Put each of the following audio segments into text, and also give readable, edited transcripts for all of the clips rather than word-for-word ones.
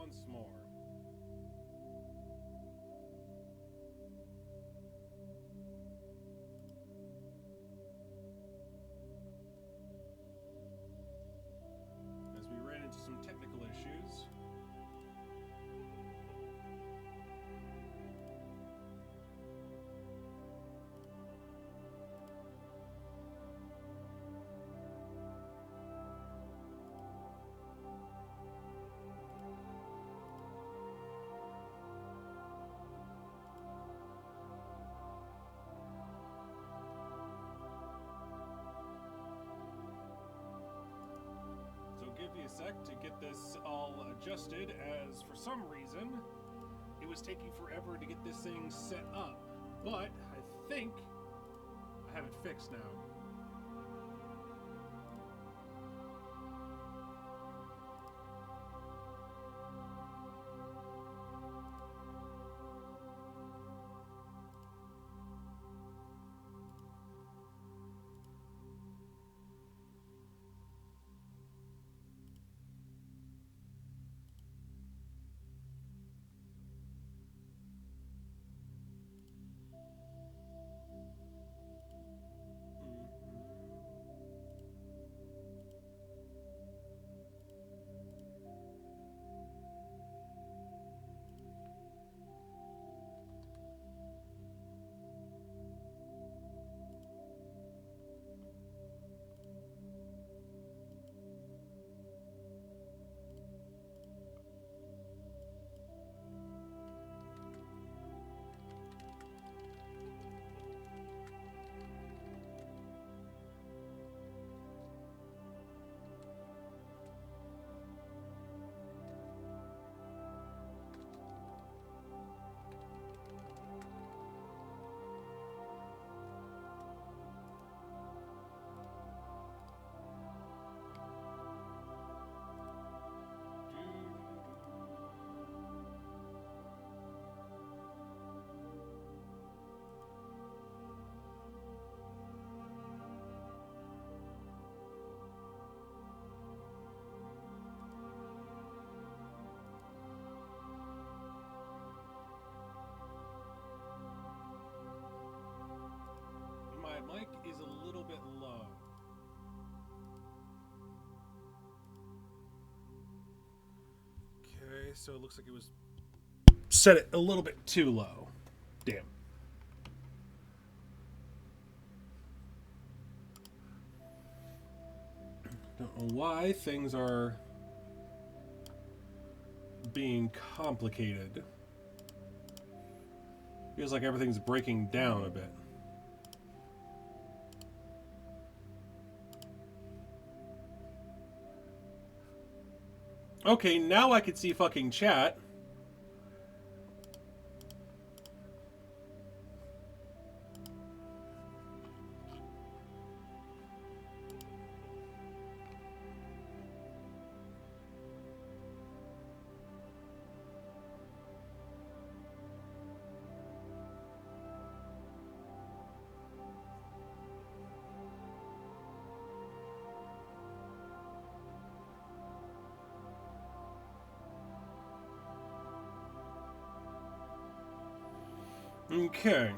once more. As we ran into some technical issues. Give me a sec to get this all adjusted, as for some reason it was taking forever to get this thing set up, but I think I have it fixed now. My mic is a little bit low. Okay, so it looks like it was set it a little bit too low. Damn. Don't know why things are being complicated. Feels like everything's breaking down a bit. Okay, now I can see fucking chat. Okay.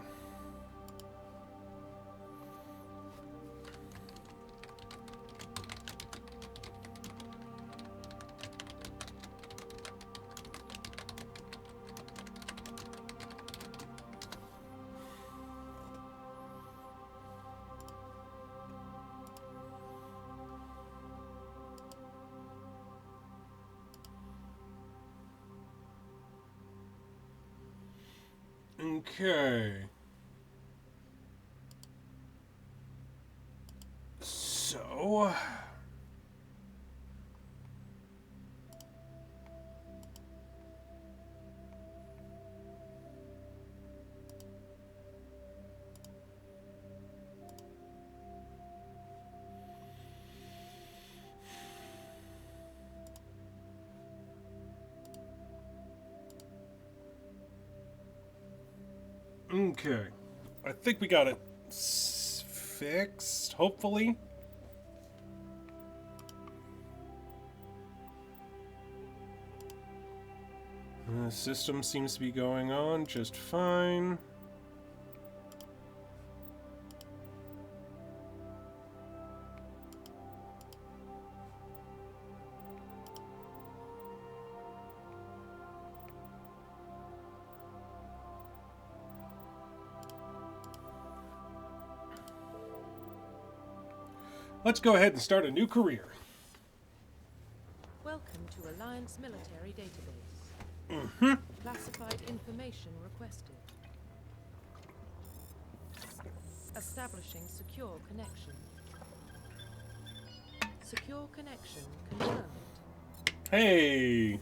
Okay. So... Okay. I think we got it fixed, hopefully. The system seems to be going on just fine. Let's go ahead and start a new career. Welcome to Alliance Military Database. Mm-hmm. Classified information requested. Establishing secure connection. Secure connection confirmed. Hey!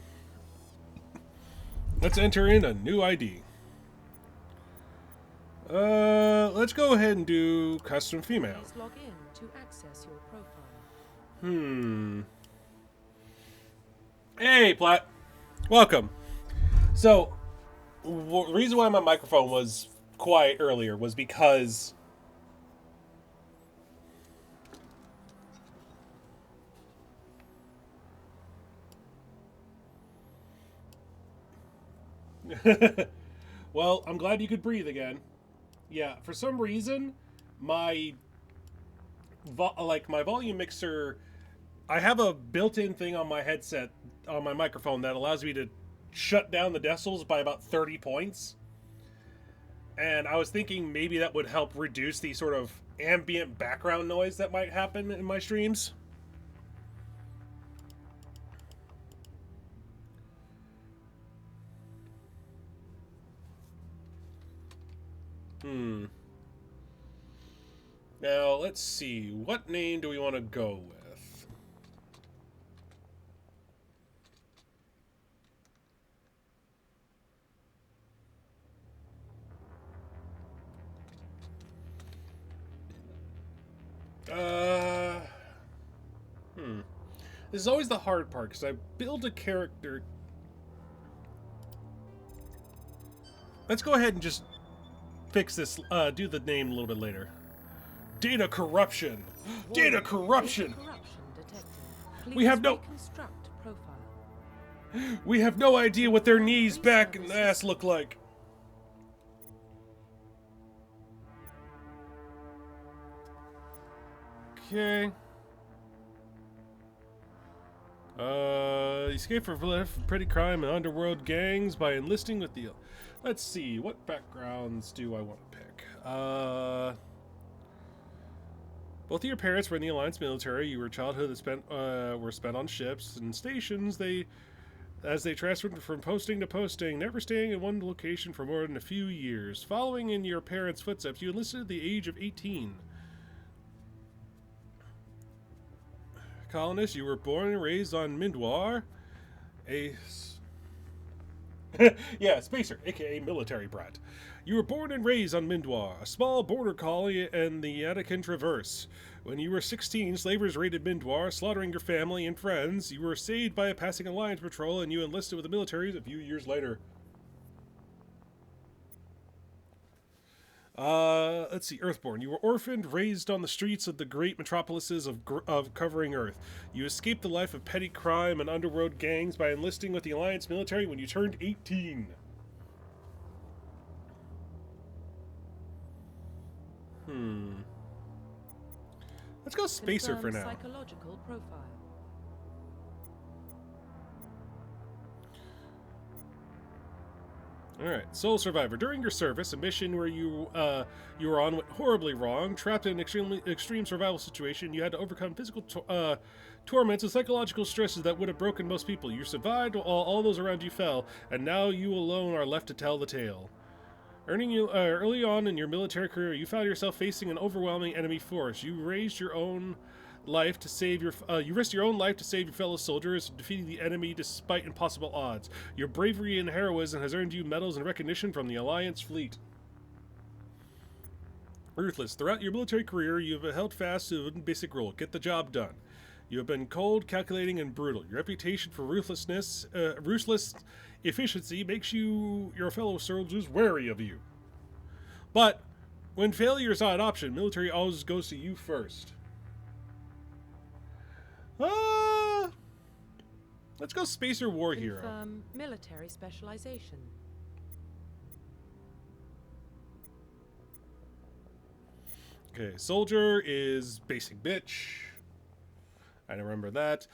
Let's enter in a new ID. Let's go ahead and do custom female. Please log in to access your profile. Hey, Platt. Welcome. So, the reason why my microphone was quiet earlier was because well, I'm glad you could breathe again. Yeah, for some reason, my volume mixer, I have a built-in thing on my headset, on my microphone, that allows me to shut down the decibels by about 30 points. And I was thinking maybe that would help reduce the sort of ambient background noise that might happen in my streams. Now, let's see. What name do we want to go with? This is always the hard part, because I build a character. Let's go ahead and just fix this, do the name a little bit later. Data corruption! Data corruption! We have no... We have no idea what their knees, back, and ass look like. Okay. Escape from petty crime and underworld gangs by enlisting with the... Let's see, what backgrounds do I want to pick? Both of your parents were in the Alliance military. Your childhood were spent on ships and stations. As they transferred from posting to posting, never staying in one location for more than a few years. Following in your parents' footsteps, you enlisted at the age of 18. Colonist, you were born and raised on Mindwar, yeah, Spacer, aka military brat. You were born and raised on Mindwar, a small border colony in the Anakin Traverse. When you were 16, slavers raided Mindwar, slaughtering your family and friends. You were saved by a passing Alliance patrol, and you enlisted with the military a few years later. Let's see, Earthborn. You were orphaned, raised on the streets of the great metropolises of covering Earth. You escaped the life of petty crime and underworld gangs by enlisting with the Alliance military when you turned 18. Let's go Spacer for now. Psychological profile. Alright, Soul Survivor. During your service, a mission where you were on went horribly wrong. Trapped in an extreme survival situation, you had to overcome physical torments and psychological stresses that would have broken most people. You survived while all those around you fell, and now you alone are left to tell the tale. Early on in your military career, you found yourself facing an overwhelming enemy force. You risked your own life to save your fellow soldiers, defeating the enemy despite impossible odds. Your bravery and heroism has earned you medals and recognition from the Alliance fleet. Ruthless. Throughout your military career, you have held fast to a basic rule: get the job done. You have been cold, calculating, and brutal. Your reputation for ruthless efficiency makes your fellow soldiers wary of you. But when failure is not an option, military always goes to you first. Let's go Spacer War Hero. Confirm military specialization. Okay, Soldier is basic bitch. I remember that.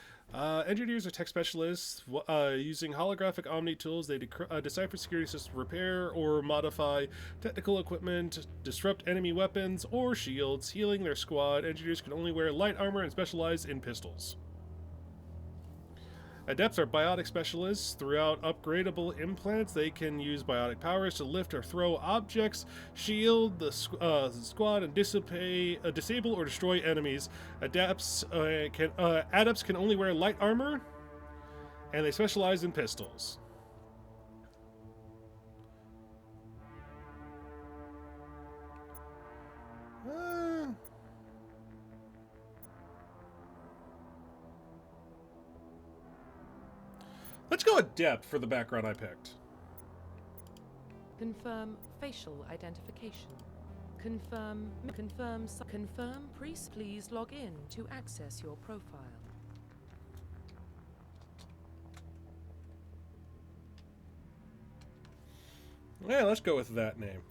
Engineers are tech specialists. Using holographic Omni tools, they decipher security systems, repair or modify technical equipment, disrupt enemy weapons or shields, healing their squad. Engineers can only wear light armor and specialize in pistols. Adepts are biotic specialists. Throughout upgradable implants, they can use biotic powers to lift or throw objects, shield the squad, and disable or destroy enemies. Adepts can only wear light armor, and they specialize in pistols. Let's go Adept for the background I picked. Confirm facial identification. Confirm priest. Please log in to access your profile. Yeah, let's go with that name.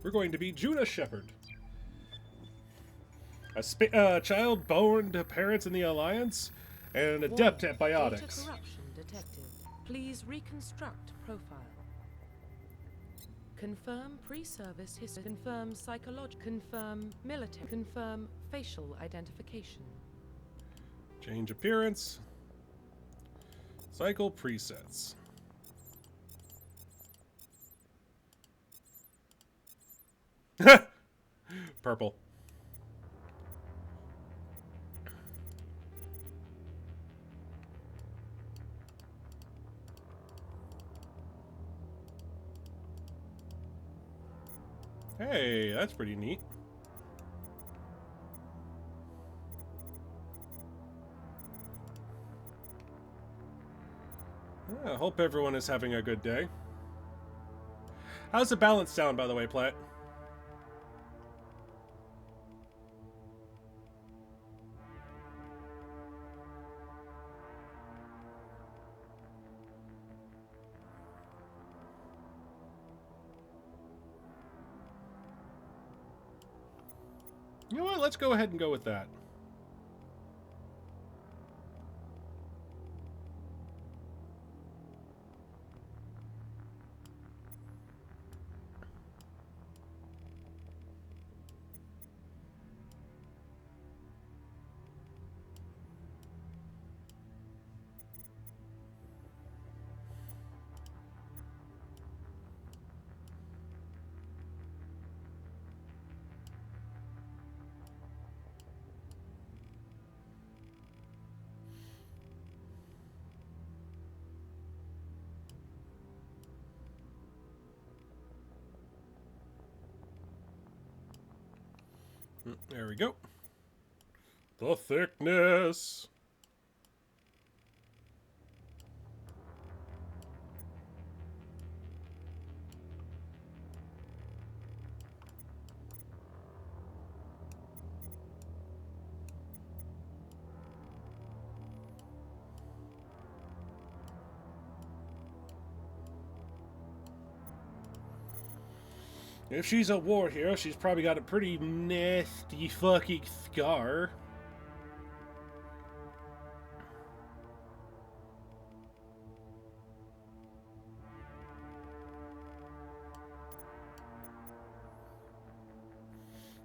We're going to be Juna Shepard. A child born to parents in the Alliance, and an adept at biotics. Data corruption detected. Please reconstruct profile. Confirm pre-service history. Confirm psychological. Confirm military. Confirm facial identification. Change appearance. Cycle presets. Purple. Hey, that's pretty neat. I hope everyone is having a good day. How's the balance sound, by the way, Platt? You know what? Let's go ahead and go with that. There we go. The thickness. If she's a war hero, she's probably got a pretty nasty fucking scar.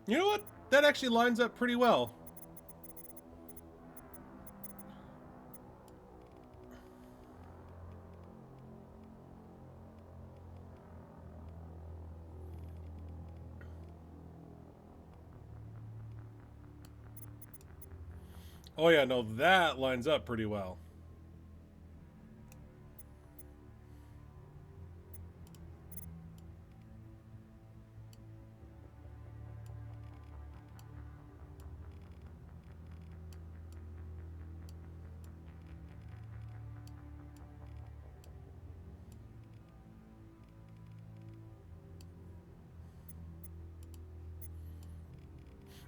You know what? That actually lines up pretty well. Oh yeah, no, that lines up pretty well.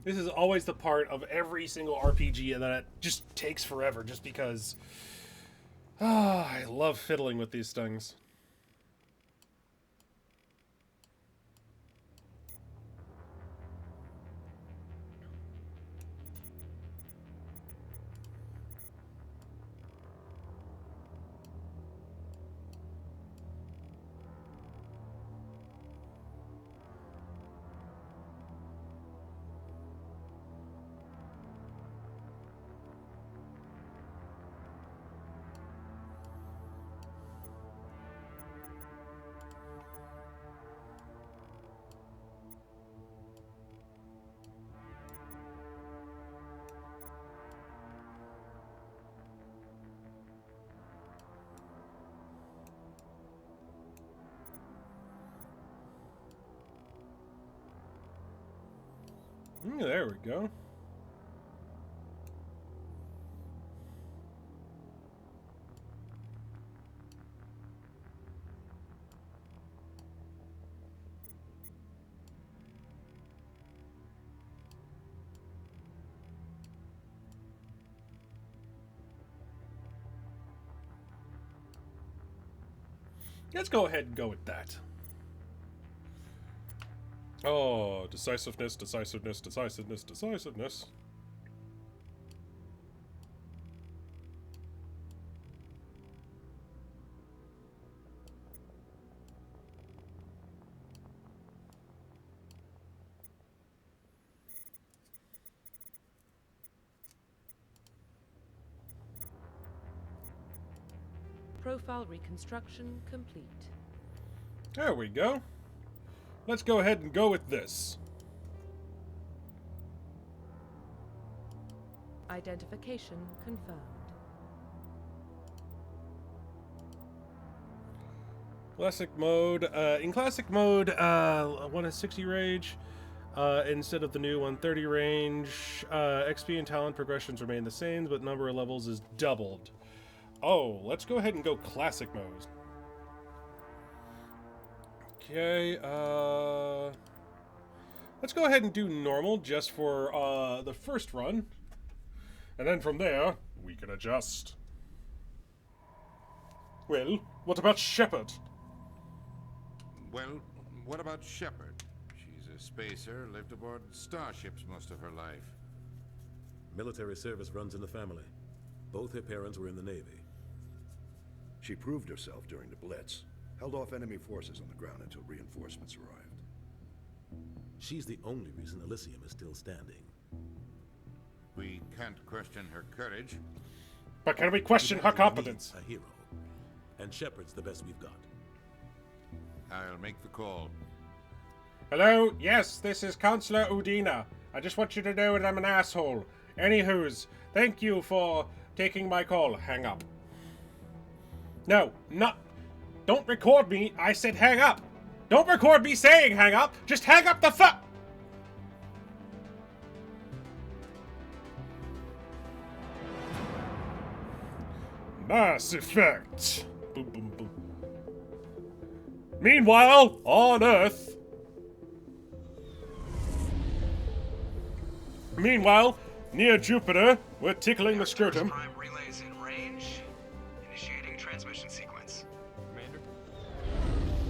This is always the part of every single RPG that it just takes forever, just because Ah, I love fiddling with these things. There we go. Let's go ahead and go with that. Oh, decisiveness, decisiveness, decisiveness, decisiveness. Profile reconstruction complete. There we go. Let's go ahead and go with this. Identification confirmed. Classic mode. In classic mode, 160 range instead of the new 130 range. XP and talent progressions remain the same, but number of levels is doubled. Oh, let's go ahead and go classic mode. Okay, let's go ahead and do normal just for the first run. And then from there, we can adjust. Well, what about Shepard? Well, what about Shepard? She's a spacer, lived aboard starships most of her life. Military service runs in the family. Both her parents were in the Navy. She proved herself during the Blitz, held off enemy forces on the ground until reinforcements arrived. She's the only reason Elysium is still standing. We can't question her courage. But can we question her competence? A hero. And Shepard's the best we've got. I'll make the call. Hello? Yes, this is Counselor Udina. I just want you to know that I'm an asshole. Anywho's, thank you for taking my call. Hang up. No, not... Don't record me. I said hang up. Don't record me saying hang up. Just hang up the fuck. Mass Effect. Boom, boom, boom. Meanwhile, on Earth. Meanwhile, near Jupiter, we're tickling the scrotum. Prime relays in range. Initiating transmission sequence.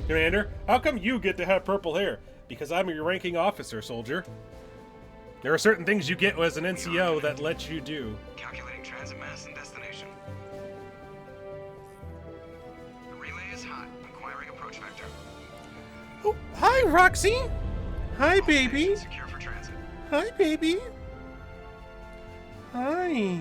Commander, how come you get to have purple hair? Because I'm your ranking officer, soldier. There are certain things you get as an NCO that let you do. Calculating transit mass and destination. The relay is hot. Acquiring approach vector. Oh, hi, Roxy. Hi, baby. Station secure for transit. Hi, baby. Hi.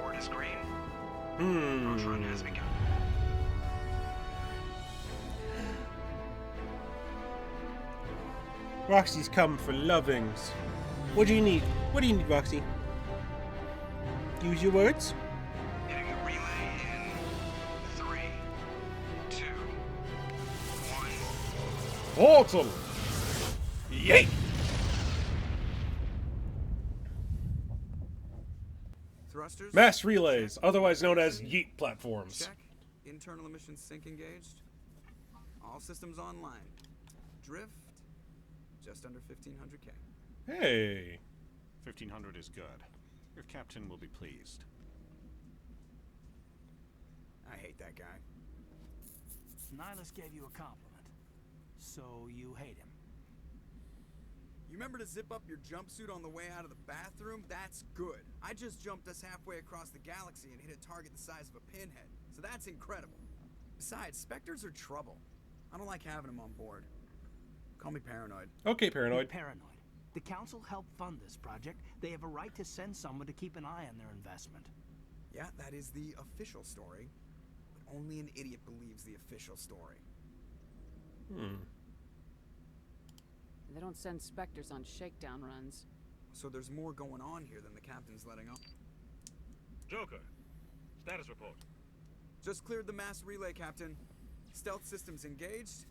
Board is green. Approach run has begun. Roxy's come for lovings. What do you need? What do you need, Roxy? Use your words. Hitting the relay in 3, 2, 1. Portal! Yay! Thrusters? Mass relays, otherwise known as yeet platforms. Check. Internal emissions sync engaged. All systems online. Adrift, just under 1,500K. Hey. 1,500 is good. Your captain will be pleased. I hate that guy. Nihilus gave you a compliment, so you hate him. You remember to zip up your jumpsuit on the way out of the bathroom? That's good. I just jumped us halfway across the galaxy and hit a target the size of a pinhead, so that's incredible. Besides, Spectres are trouble. I don't like having them on board. Call me paranoid. Okay, paranoid. Paranoid. The Council helped fund this project. They have a right to send someone to keep an eye on their investment. Yeah, that is the official story. But only an idiot believes the official story. They don't send Spectres on shakedown runs. So there's more going on here than the captain's letting on. Joker, status report. Just cleared the mass relay, Captain. Stealth systems engaged.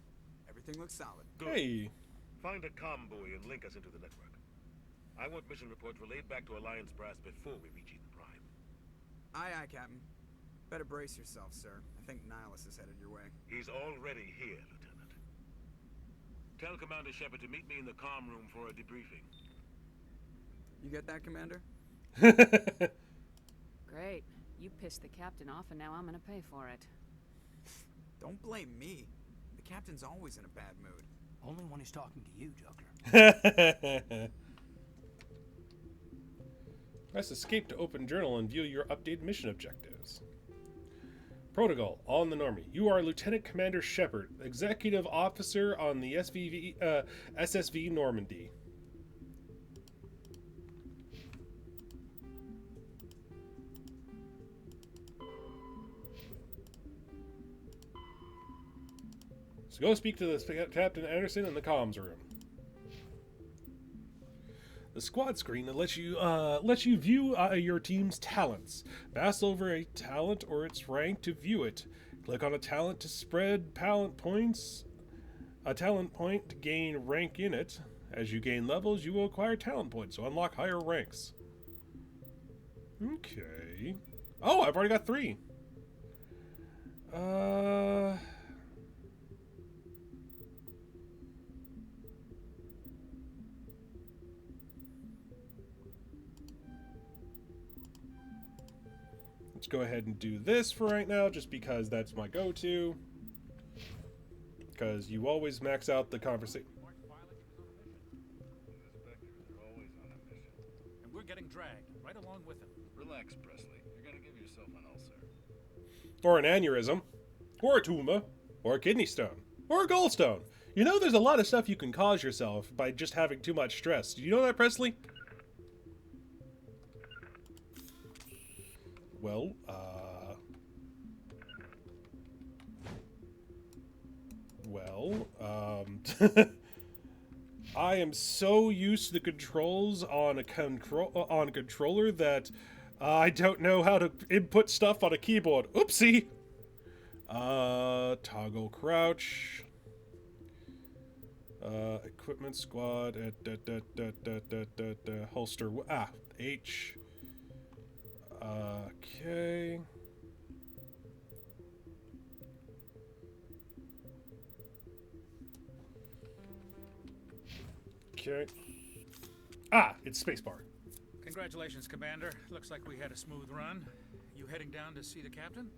Everything looks solid. Good. Hey. Find a comm buoy and link us into the network. I want mission reports relayed back to Alliance brass before we reach Eden Prime. Aye, aye, Captain. Better brace yourself, sir. I think Nihilus is headed your way. He's already here, Lieutenant. Tell Commander Shepard to meet me in the comm room for a debriefing. You get that, Commander? Great. You pissed the captain off, and now I'm gonna pay for it. Don't blame me. The captain's always in a bad mood. Only when he's talking to you, Joker. Press escape to open journal and view your updated mission objectives. Protocol on the Normie. You are Lieutenant Commander Shepard, Executive Officer on the SSV Normandy. So go speak to the Captain Anderson in the comms room. The squad screen that lets you view your team's talents. Pass over a talent or its rank to view it. Click on a talent to spread talent points. A talent point to gain rank in it. As you gain levels, you will acquire talent points, so unlock higher ranks. Okay. Oh, I've already got 3. Let's go ahead and do this for right now, just because that's my go-to. Because you always max out the conversation. And we're getting dragged right along with him. Relax, Presley. You're gonna give yourself an ulcer. Or an aneurysm. Or a tumor. Or a kidney stone. Or a gallstone. You know, there's a lot of stuff you can cause yourself by just having too much stress. Do you know that, Presley? Well, I am so used to the controls on a controller that I don't know how to input stuff on a keyboard. Oopsie! Toggle crouch. Equipment squad. Holster. H. Okay. Okay. It's spacebar. Congratulations, Commander. Looks like we had a smooth run. You heading down to see the captain?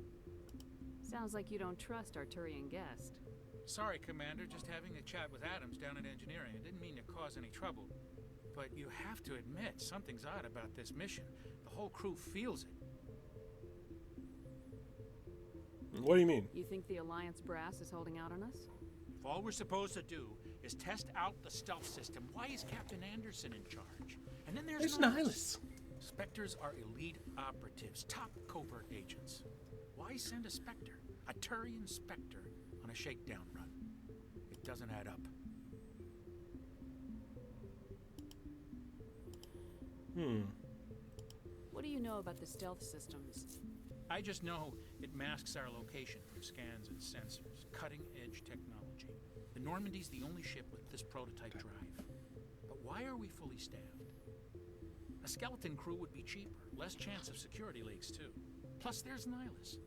Sounds like you don't trust our Turian guest. Sorry, Commander. Just having a chat with Adams down in engineering. I didn't mean to cause any trouble. But you have to admit, something's odd about this mission. The whole crew feels it. What do you mean? You think the Alliance brass is holding out on us? If all we're supposed to do is test out the stealth system, why is Captain Anderson in charge? And then there's Nihilus. Spectres are elite operatives, top covert agents. Why send a Spectre, a Turian Spectre, on a shakedown run? It doesn't add up. What do you know about the stealth systems? I just know it masks our location from scans and sensors. Cutting-edge technology. The Normandy's the only ship with this prototype drive. But why are we fully staffed? A skeleton crew would be cheaper. Less chance of security leaks, too. Plus, there's Nihilus.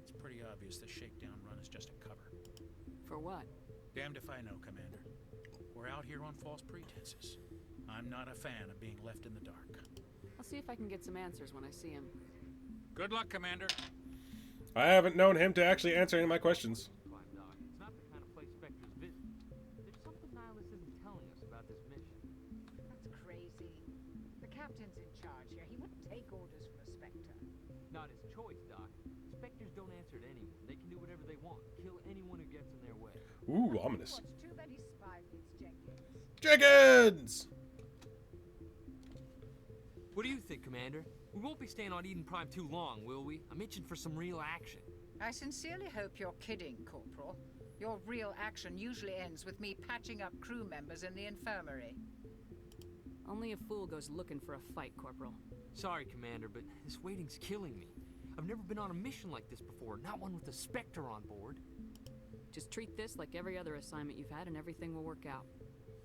It's pretty obvious the shakedown run is just a cover. For what? Damned if I know, Commander. We're out here on false pretenses. I'm not a fan of being left in the dark. I'll see if I can get some answers when I see him. Good luck, Commander. I haven't known him to actually answer any of my questions. It's not the kind of place Spectres visit. There's something Nihilus isn't telling us about this mission. That's crazy. The captain's in charge here. He wouldn't take orders from a Spectre. Not his choice, Doc. Spectres don't answer to anyone. They can do whatever they want. Kill anyone who gets in their way. Ooh, ominous. Watch too many spy vids, Jenkins. Jenkins! What do you think, Commander? We won't be staying on Eden Prime too long, will we? I'm itching for some real action. I sincerely hope you're kidding, Corporal. Your real action usually ends with me patching up crew members in the infirmary. Only a fool goes looking for a fight, Corporal. Sorry, Commander, but this waiting's killing me. I've never been on a mission like this before, not one with a Spectre on board. Just treat this like every other assignment you've had and everything will work out.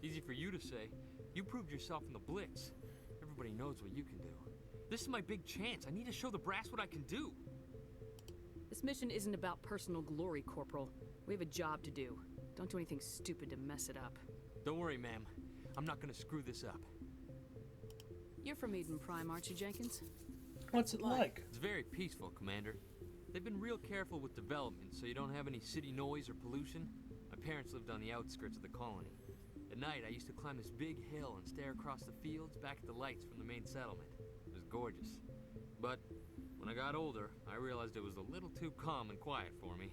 Easy for you to say. You proved yourself in the Blitz. Everybody knows what you can do. This is my big chance. I need to show the brass what I can do. This mission isn't about personal glory, Corporal. We have a job to do. Don't do anything stupid to mess it up. Don't worry, ma'am. I'm not gonna screw this up. You're from Eden Prime, aren't you, Jenkins? What's it like? It's very peaceful, Commander. They've been real careful with development, so you don't have any city noise or pollution. My parents lived on the outskirts of the colony. At night, I used to climb this big hill and stare across the fields back at the lights from the main settlement. It was gorgeous. But when I got older, I realized it was a little too calm and quiet for me.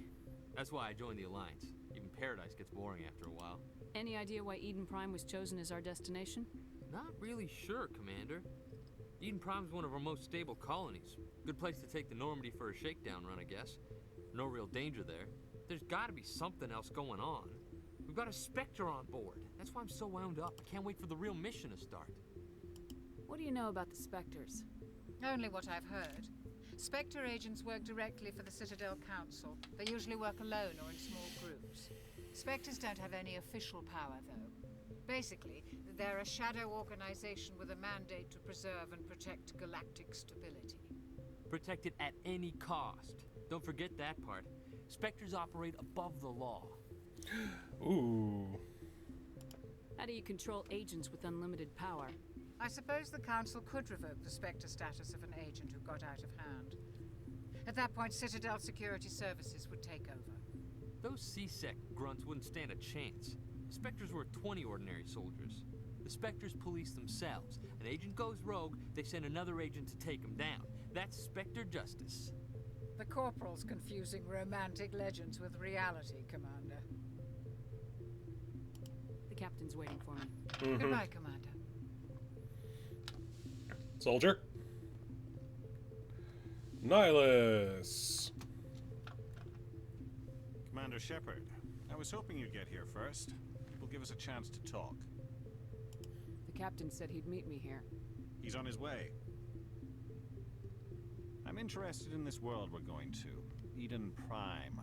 That's why I joined the Alliance. Even Paradise gets boring after a while. Any idea why Eden Prime was chosen as our destination? Not really sure, Commander. Eden Prime's one of our most stable colonies. Good place to take the Normandy for a shakedown run, I guess. No real danger there. There's gotta be something else going on. We've got a Spectre on board. That's why I'm so wound up. I can't wait for the real mission to start. What do you know about the Spectres? Only what I've heard. Spectre agents work directly for the Citadel Council. They usually work alone or in small groups. Spectres don't have any official power, though. Basically, they're a shadow organization with a mandate to preserve and protect galactic stability. Protect it at any cost. Don't forget that part. Spectres operate above the law. Ooh. How do you control agents with unlimited power? I suppose the Council could revoke the Spectre status of an agent who got out of hand. At that point, Citadel Security Services would take over. Those C-Sec grunts wouldn't stand a chance. Spectres were 20 ordinary soldiers. The Spectres police themselves. An agent goes rogue, they send another agent to take him down. That's Spectre justice. The Corporal's confusing romantic legends with reality, Commander. The captain's waiting for me. Goodbye, Commander. Soldier. Nihilus. Commander Shepard, I was hoping you'd get here first. It will give us a chance to talk. The captain said he'd meet me here. He's on his way. I'm interested in this world we're going to, Eden Prime.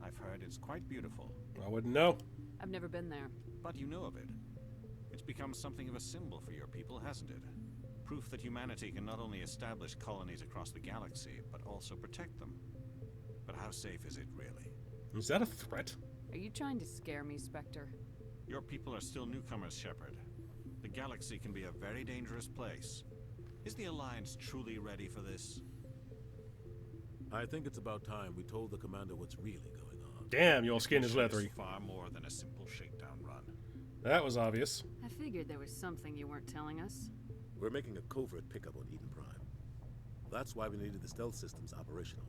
I've heard it's quite beautiful. I wouldn't know. I've never been there. But you know of it. It's become something of a symbol for your people, hasn't it? Proof that humanity can not only establish colonies across the galaxy, but also protect them. But how safe is it, really? Is that a threat? Are you trying to scare me, Spectre? Your people are still newcomers, Shepard. The galaxy can be a very dangerous place. Is the Alliance truly ready for this? I think it's about time we told the commander what's really going on. Damn, your skin is leathery. Far more than a simple shakedown run. That was obvious. I figured there was something you weren't telling us. We're making a covert pickup on Eden Prime. That's why we needed the stealth systems operational.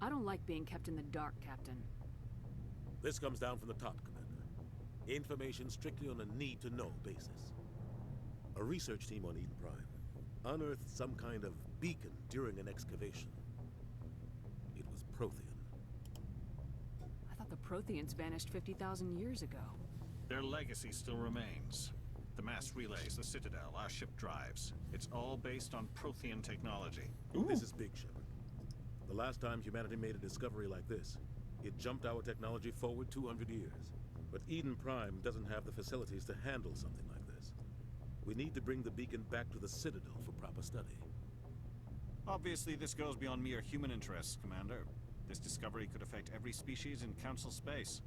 I don't like being kept in the dark, Captain. This comes down from the top, Commander. Information strictly on a need-to-know basis. A research team on Eden Prime unearthed some kind of beacon during an excavation. It was Prothean. I thought the Protheans vanished 50,000 years ago. Their legacy still remains. The mass relays, the Citadel, our ship drives. It's all based on Prothean technology. Ooh. This is big, Shepard. The last time humanity made a discovery like this, it jumped our technology forward 200 years. But Eden Prime doesn't have the facilities to handle something like this. We need to bring the beacon back to the Citadel for proper study. Obviously, this goes beyond mere human interests, Commander. This discovery could affect every species in Council space.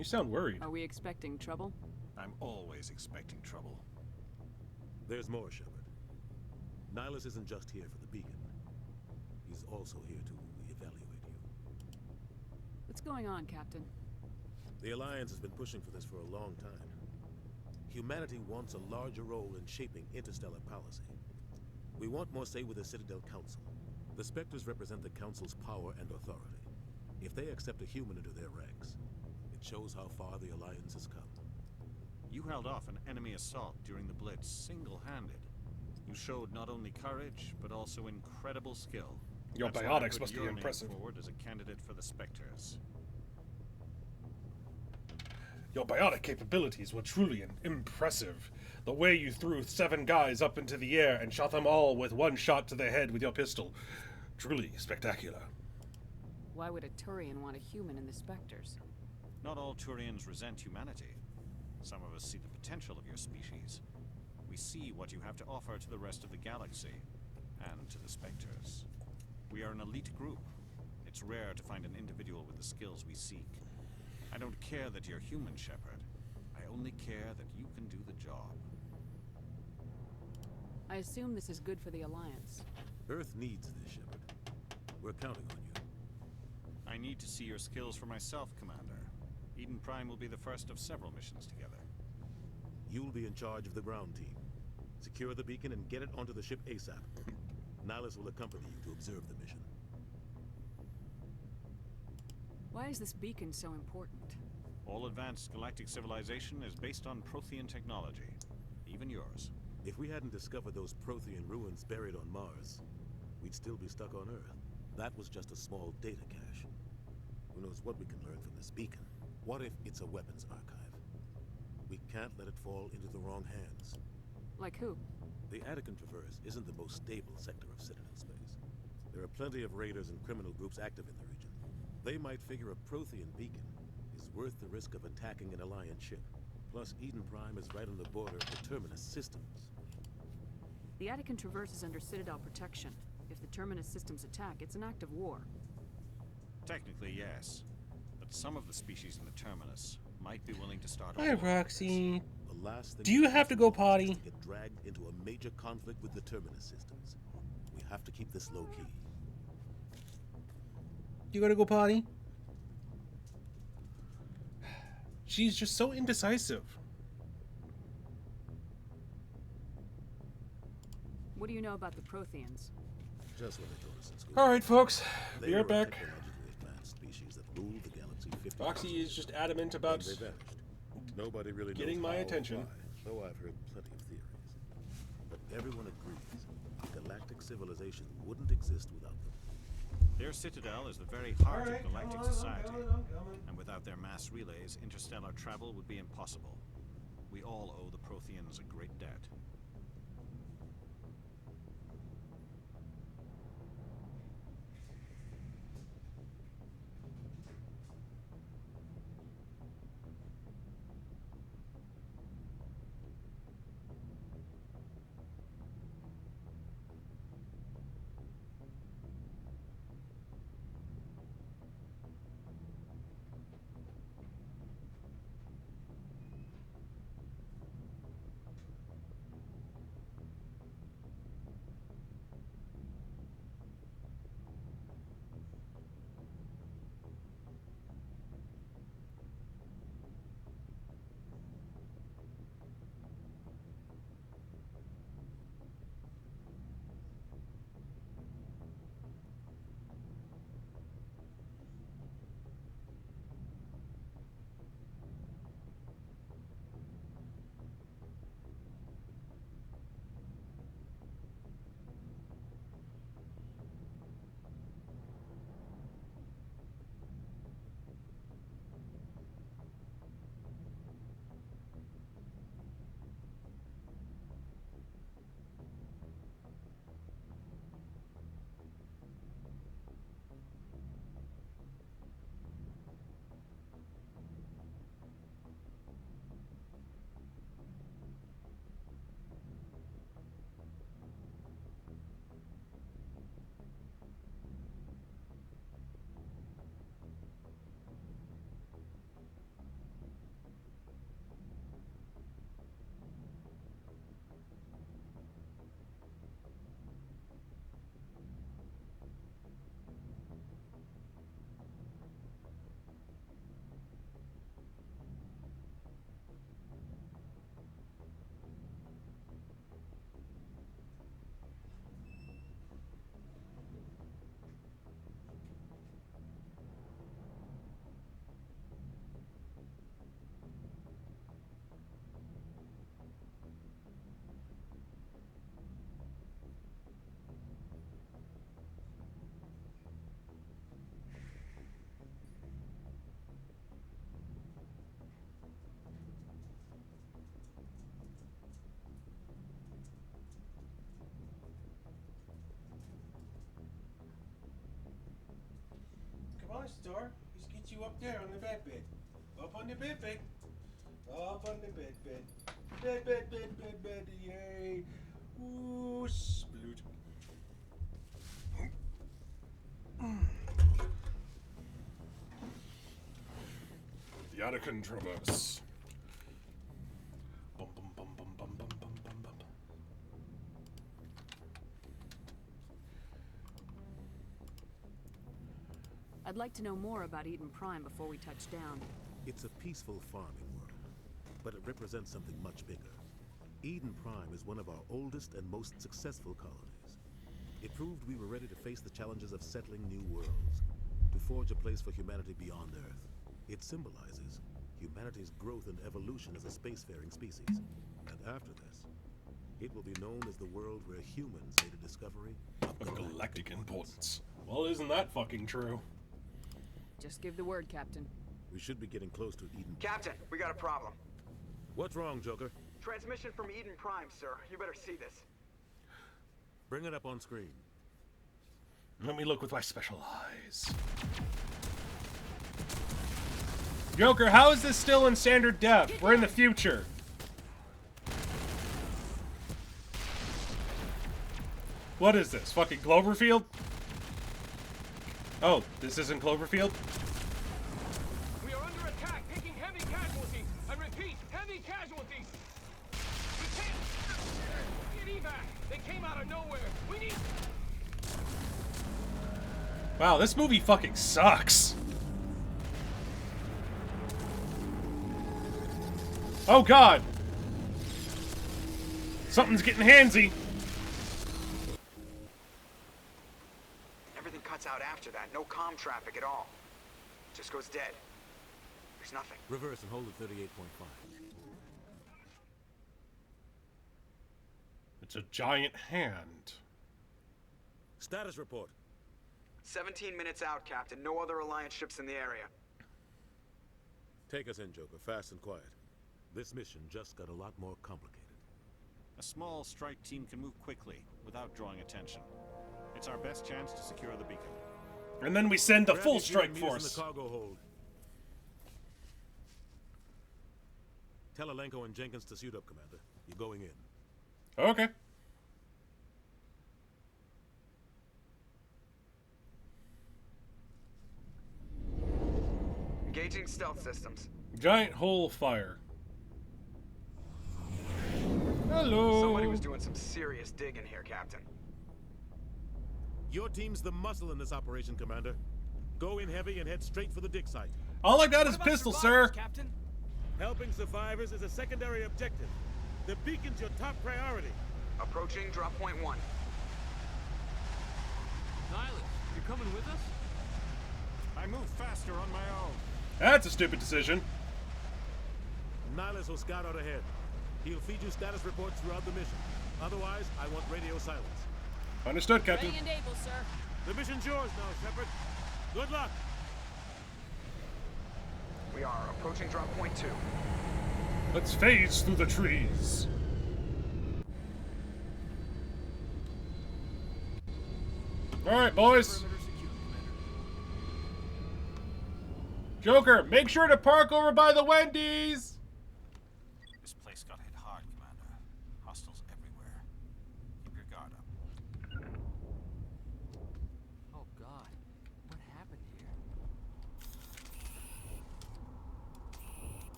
You sound worried. Are we expecting trouble? I'm always expecting trouble. There's more, Shepard. Nihilus isn't just here for the beacon. He's also here to evaluate you. What's going on, Captain? The Alliance has been pushing for this for a long time. Humanity wants a larger role in shaping interstellar policy. We want more say with the Citadel Council. The Spectres represent the Council's power and authority. If they accept a human into their ranks, it shows how far the Alliance has come. You held off an enemy assault during the Blitz single-handed. You showed not only courage, but also incredible skill. Your That's why I biotics put must be your name impressive. forward as a candidate for the Spectres. Your biotic capabilities were truly impressive. The way you threw 7 guys up into the air and shot them all with 1 shot to the head with your pistol. Truly spectacular. Why would a Turian want a human in the Spectres? Not all Turians resent humanity. Some of us see the potential of your species. We see what you have to offer to the rest of the galaxy, and to the Spectres. We are an elite group. It's rare to find an individual with the skills we seek. I don't care that you're human, Shepard. I only care that you can do the job. I assume this is good for the Alliance. Earth needs this, Shepard. We're counting on you. I need to see your skills for myself, Commander. Eden Prime will be the first of several missions together. You'll be in charge of the ground team. Secure the beacon and get it onto the ship ASAP. Nihilus will accompany you to observe the mission. Why is this beacon so important? All advanced galactic civilization is based on Prothean technology. Even yours. If we hadn't discovered those Prothean ruins buried on Mars, we'd still be stuck on Earth. That was just a small data cache. Who knows what we can learn from this beacon? What if it's a weapons archive? We can't let it fall into the wrong hands. Like who? The Attican Traverse isn't the most stable sector of Citadel space. There are plenty of raiders and criminal groups active in the region. They might figure a Prothean beacon is worth the risk of attacking an Alliance ship. Plus, Eden Prime is right on the border of the Terminus systems. The Attican Traverse is under Citadel protection. If the Terminus systems attack, it's an act of war. Technically, yes. But some of the species in the Terminus might be willing to start a Hi, war. Roxy. The last thing Do you have to go potty? is to get dragged into a major conflict with the Terminus systems. We have to keep this low-key. You gotta go potty? She's just so indecisive. What do you know about the Protheans? Just what they told us in school. Alright, folks. They Be were right a back. technologically advanced species that ruled the galaxy 50 Roxy years is just adamant about ago. Then they vanished. Nobody really getting knows my how or attention. why, though I've heard plenty of theories. But everyone agrees galactic civilization wouldn't exist without them. Their citadel is the very heart of galactic society. And without their mass relays, interstellar travel would be impossible. We all owe the Protheans a great debt. on, Star. Let's get you up there on the bed. Up on the bed. Up on the bed. Bed. Yay. Ooh, sploot. The Anakin Traverse. Bum, bum, bum, bum, bum, bum, bum, bum, bum. I'd like to know more about Eden Prime before we touch down. It's a peaceful farming world, but it represents something much bigger. Eden Prime is one of our oldest and most successful colonies. It proved we were ready to face the challenges of settling new worlds, to forge a place for humanity beyond Earth. It symbolizes humanity's growth and evolution as a spacefaring species. And after this, it will be known as the world where humans made a discovery of galactic importance. Well, isn't that fucking true? Just give the word, Captain. We should be getting close to Eden. Captain, we got a problem. What's wrong, Joker? Transmission from Eden Prime, sir. You better see this. Bring it up on screen. Let me look with my special eyes. Joker, how is this still in standard def? We're in the future. What is this? Fucking Cloverfield? Oh, this isn't Cloverfield? We are under attack, taking heavy casualties. I repeat, heavy casualties. We can't get evac. They came out of nowhere. We need. Wow, this movie fucking sucks. Oh god! Something's getting handsy. Everything cuts out after that. No comm traffic at all. Just goes dead. There's nothing. Reverse and hold at 38.5. It's a giant hand. Status report. 17 minutes out, Captain. No other Alliance ships in the area. Take us in, Joker. Fast and quiet. This mission just got a lot more complicated. A small strike team can move quickly without drawing attention. It's our best chance to secure the beacon. And then we send the Grab full your gear strike and meet us force. in the cargo hold. Tell Alenko and Jenkins to suit up, Commander. You're going in. Okay. Engaging stealth systems. Giant hole fire. Hello. Somebody was doing some serious digging here, Captain. Your team's the muscle in this operation, Commander. Go in heavy and head straight for the dig site. All I got is pistol, sir. Captain? Helping survivors is a secondary objective. The beacon's your top priority. Approaching drop point 1. Nihilus, you're coming with us? I move faster on my own. That's a stupid decision. Nihilus will scout out ahead. He'll feed you status reports throughout the mission. Otherwise, I want radio silence. Understood, Captain. Ready and able, sir. The mission's yours now, Shepard. Good luck. We are approaching drop point 2. Let's phase through the trees. All right, boys. Joker, make sure to park over by the Wendy's. This place got hit hard, Commander. Hostiles everywhere. Keep your guard up. Oh god, what happened here?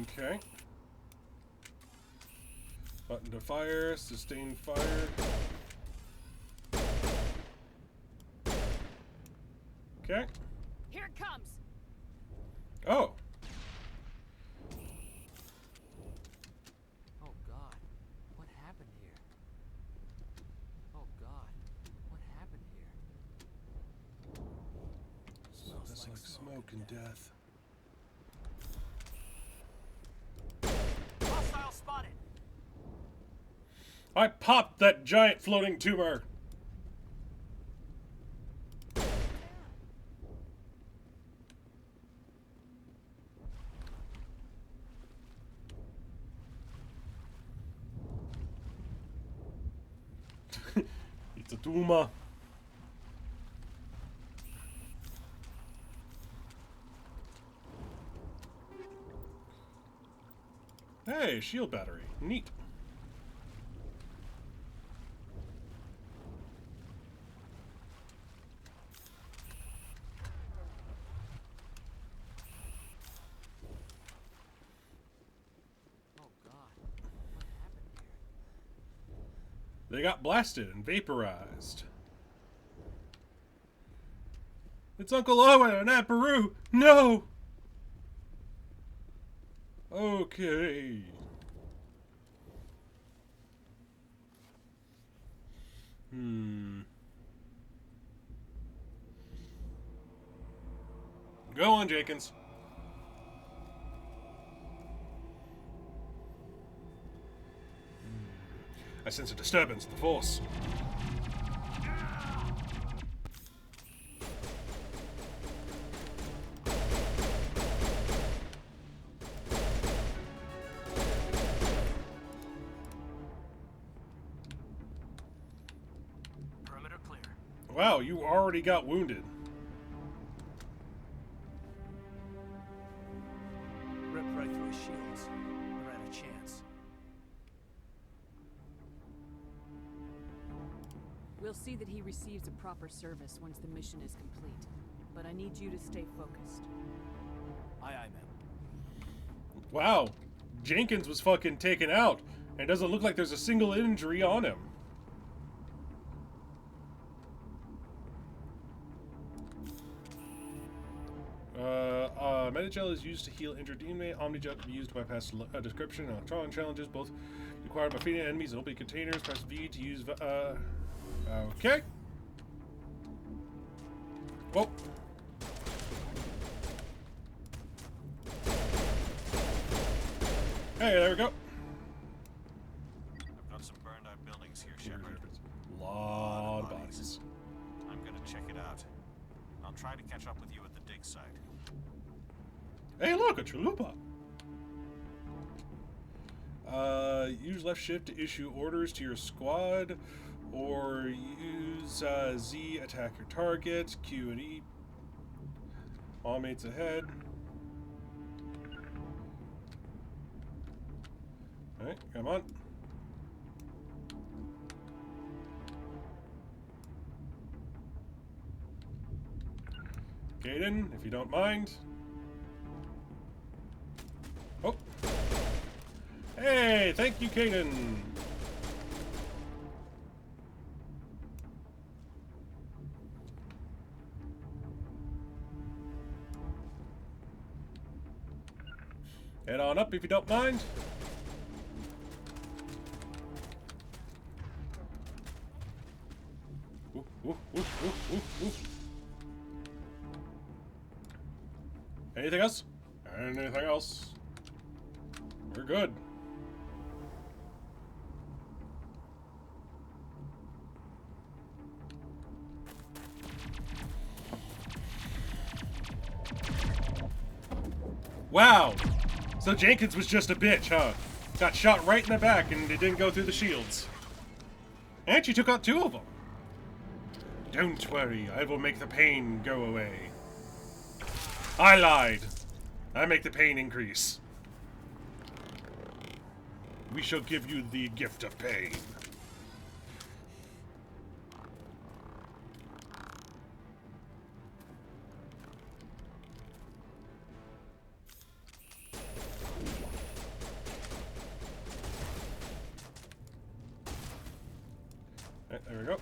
Okay. Button to fire, sustain fire. Okay. Here it comes. Oh. Oh god, what happened here? Oh god, what happened here? Smells like smoke and death. Hostile spotted. I popped that giant floating tumor. It's a tumor. Hey, shield battery. Neat. They got blasted and vaporized. It's Uncle Owen and Aunt Beru. No! Okay. Go on, Jenkins. I sense a disturbance in the force. Perimeter clear. Wow, you already got wounded. Ripped right through his shields. Never had a chance. We'll see that he receives a proper service once the mission is complete. But I need you to stay focused. Aye, aye, ma'am. Wow, Jenkins was fucking taken out, and it doesn't look like there's a single injury on him. Metagel is used to heal injured teammate. Omnigel can be used to bypass description and electron challenges, both required by feeding enemies in open containers. Press V to use. Okay. Whoa. Hey, there we go. I've got some burned out buildings here, Shepard. Lot of bodies. I'm gonna check it out. I'll try to catch up with you at the dig site. Hey, look, a chalupa. Use left shift to issue orders to your squad, or use Z attack your target. Q and E. All mates ahead. All right, come on. Gaiden, if you don't mind. Oh. Hey, thank you, Kaden. Head on up if you don't mind. Ooh, ooh, ooh, ooh, ooh, ooh. Anything else? Anything else? We're good. Wow. So Jenkins was just a bitch, huh? Got shot right in the back and it didn't go through the shields. And she took out 2 of them. Don't worry, I will make the pain go away. I lied. I make the pain increase. We shall give you the gift of pain. Right, there we go.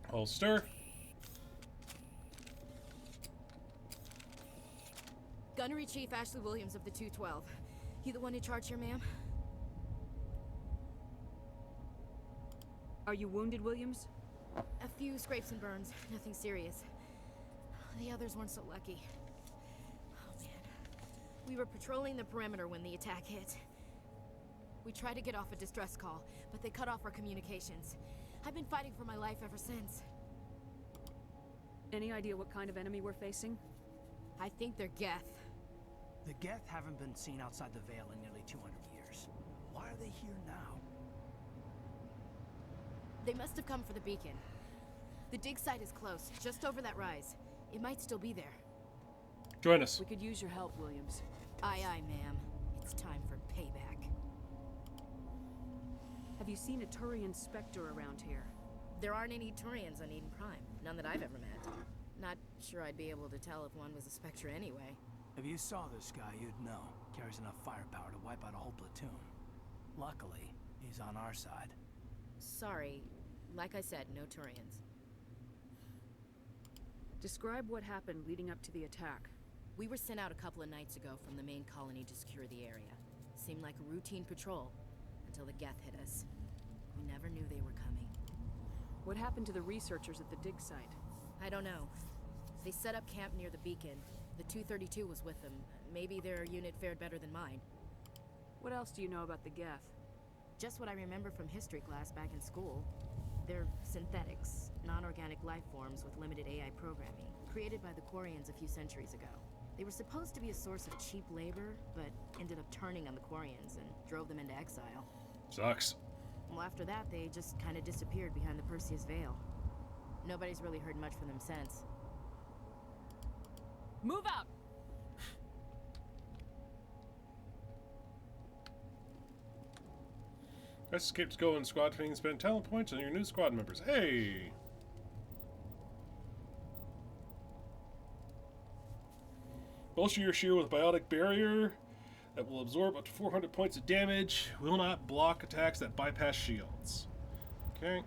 Holster. Gunnery Chief Ashley Williams of the 212. You the one in charge here, ma'am? Are you wounded, Williams? A few scrapes and burns, nothing serious. The others weren't so lucky. Oh man. We were patrolling the perimeter when the attack hit. We tried to get off a distress call, but they cut off our communications. I've been fighting for my life ever since. Any idea what kind of enemy we're facing? I think they're Geth. The Geth haven't been seen outside the Veil in nearly 200 years. Why are they here now? They must have come for the beacon. The dig site is close, just over that rise. It might still be there. Join us. We could use your help, Williams. Aye, aye, ma'am. It's time for payback. Have you seen a Turian Spectre around here? There aren't any Turians on Eden Prime. None that I've ever met. Not sure I'd be able to tell if one was a Spectre anyway. If you saw this guy, you'd know. Carries enough firepower to wipe out a whole platoon. Luckily, he's on our side. Sorry. Like I said, no Turians. Describe what happened leading up to the attack. We were sent out a couple of nights ago from the main colony to secure the area. Seemed like a routine patrol, until the Geth hit us. We never knew they were coming. What happened to the researchers at the dig site? I don't know. They set up camp near the beacon. The 232 was with them. Maybe their unit fared better than mine. What else do you know about the Geth? Just what I remember from history class back in school. They're synthetics, non-organic life forms with limited AI programming, created by the Quarians a few centuries ago. They were supposed to be a source of cheap labor, but ended up turning on the Quarians and drove them into exile. Sucks. Well, after that, they just kind of disappeared behind the Perseus Veil. Nobody's really heard much from them since. Move out! Let's escape to go in squad training and spend talent points on your new squad members. Hey! Bolster your shield with biotic barrier that will absorb up to 400 points of damage. Will not block attacks that bypass shields. Okay.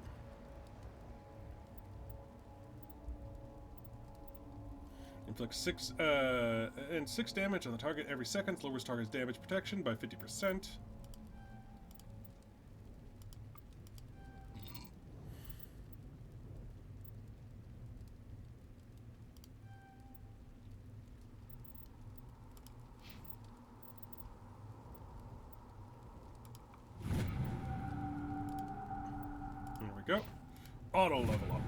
Inflicts 6 damage on the target every second. Lowers target's damage protection by 50%. There we go. Auto level up.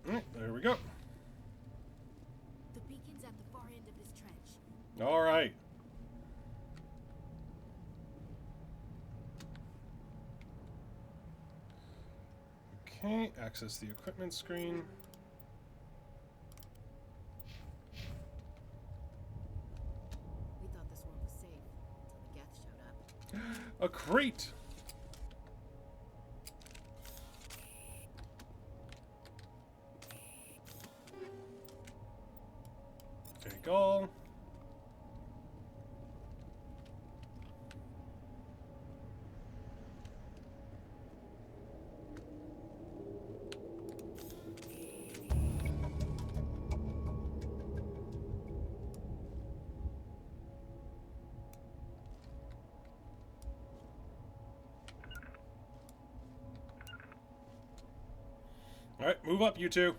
Alright, there we go. The beacon's at the far end of this trench. Alright. Okay, access the equipment screen. We thought this world was safe until the Geth showed up. A crate! There you go. All right, move up, you two.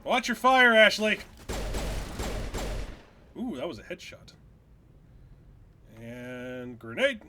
Watch your fire, Ashley. Ooh, that was a headshot. And grenade.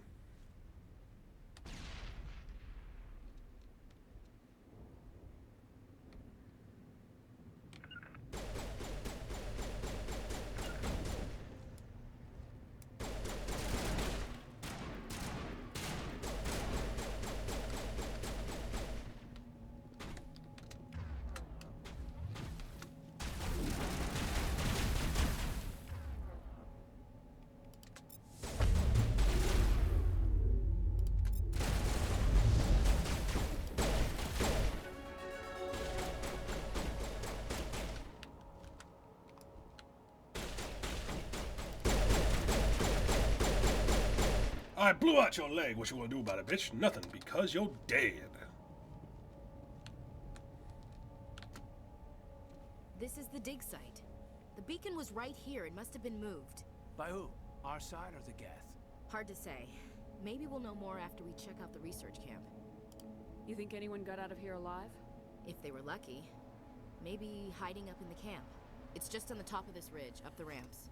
I blew out your leg. What you gonna do about it, bitch? Nothing, because you're dead. This is the dig site. The beacon was right here. It must have been moved. By who? Our side or the Geth? Hard to say. Maybe we'll know more after we check out the research camp. You think anyone got out of here alive? If they were lucky. Maybe hiding up in the camp. It's just on the top of this ridge, up the ramps.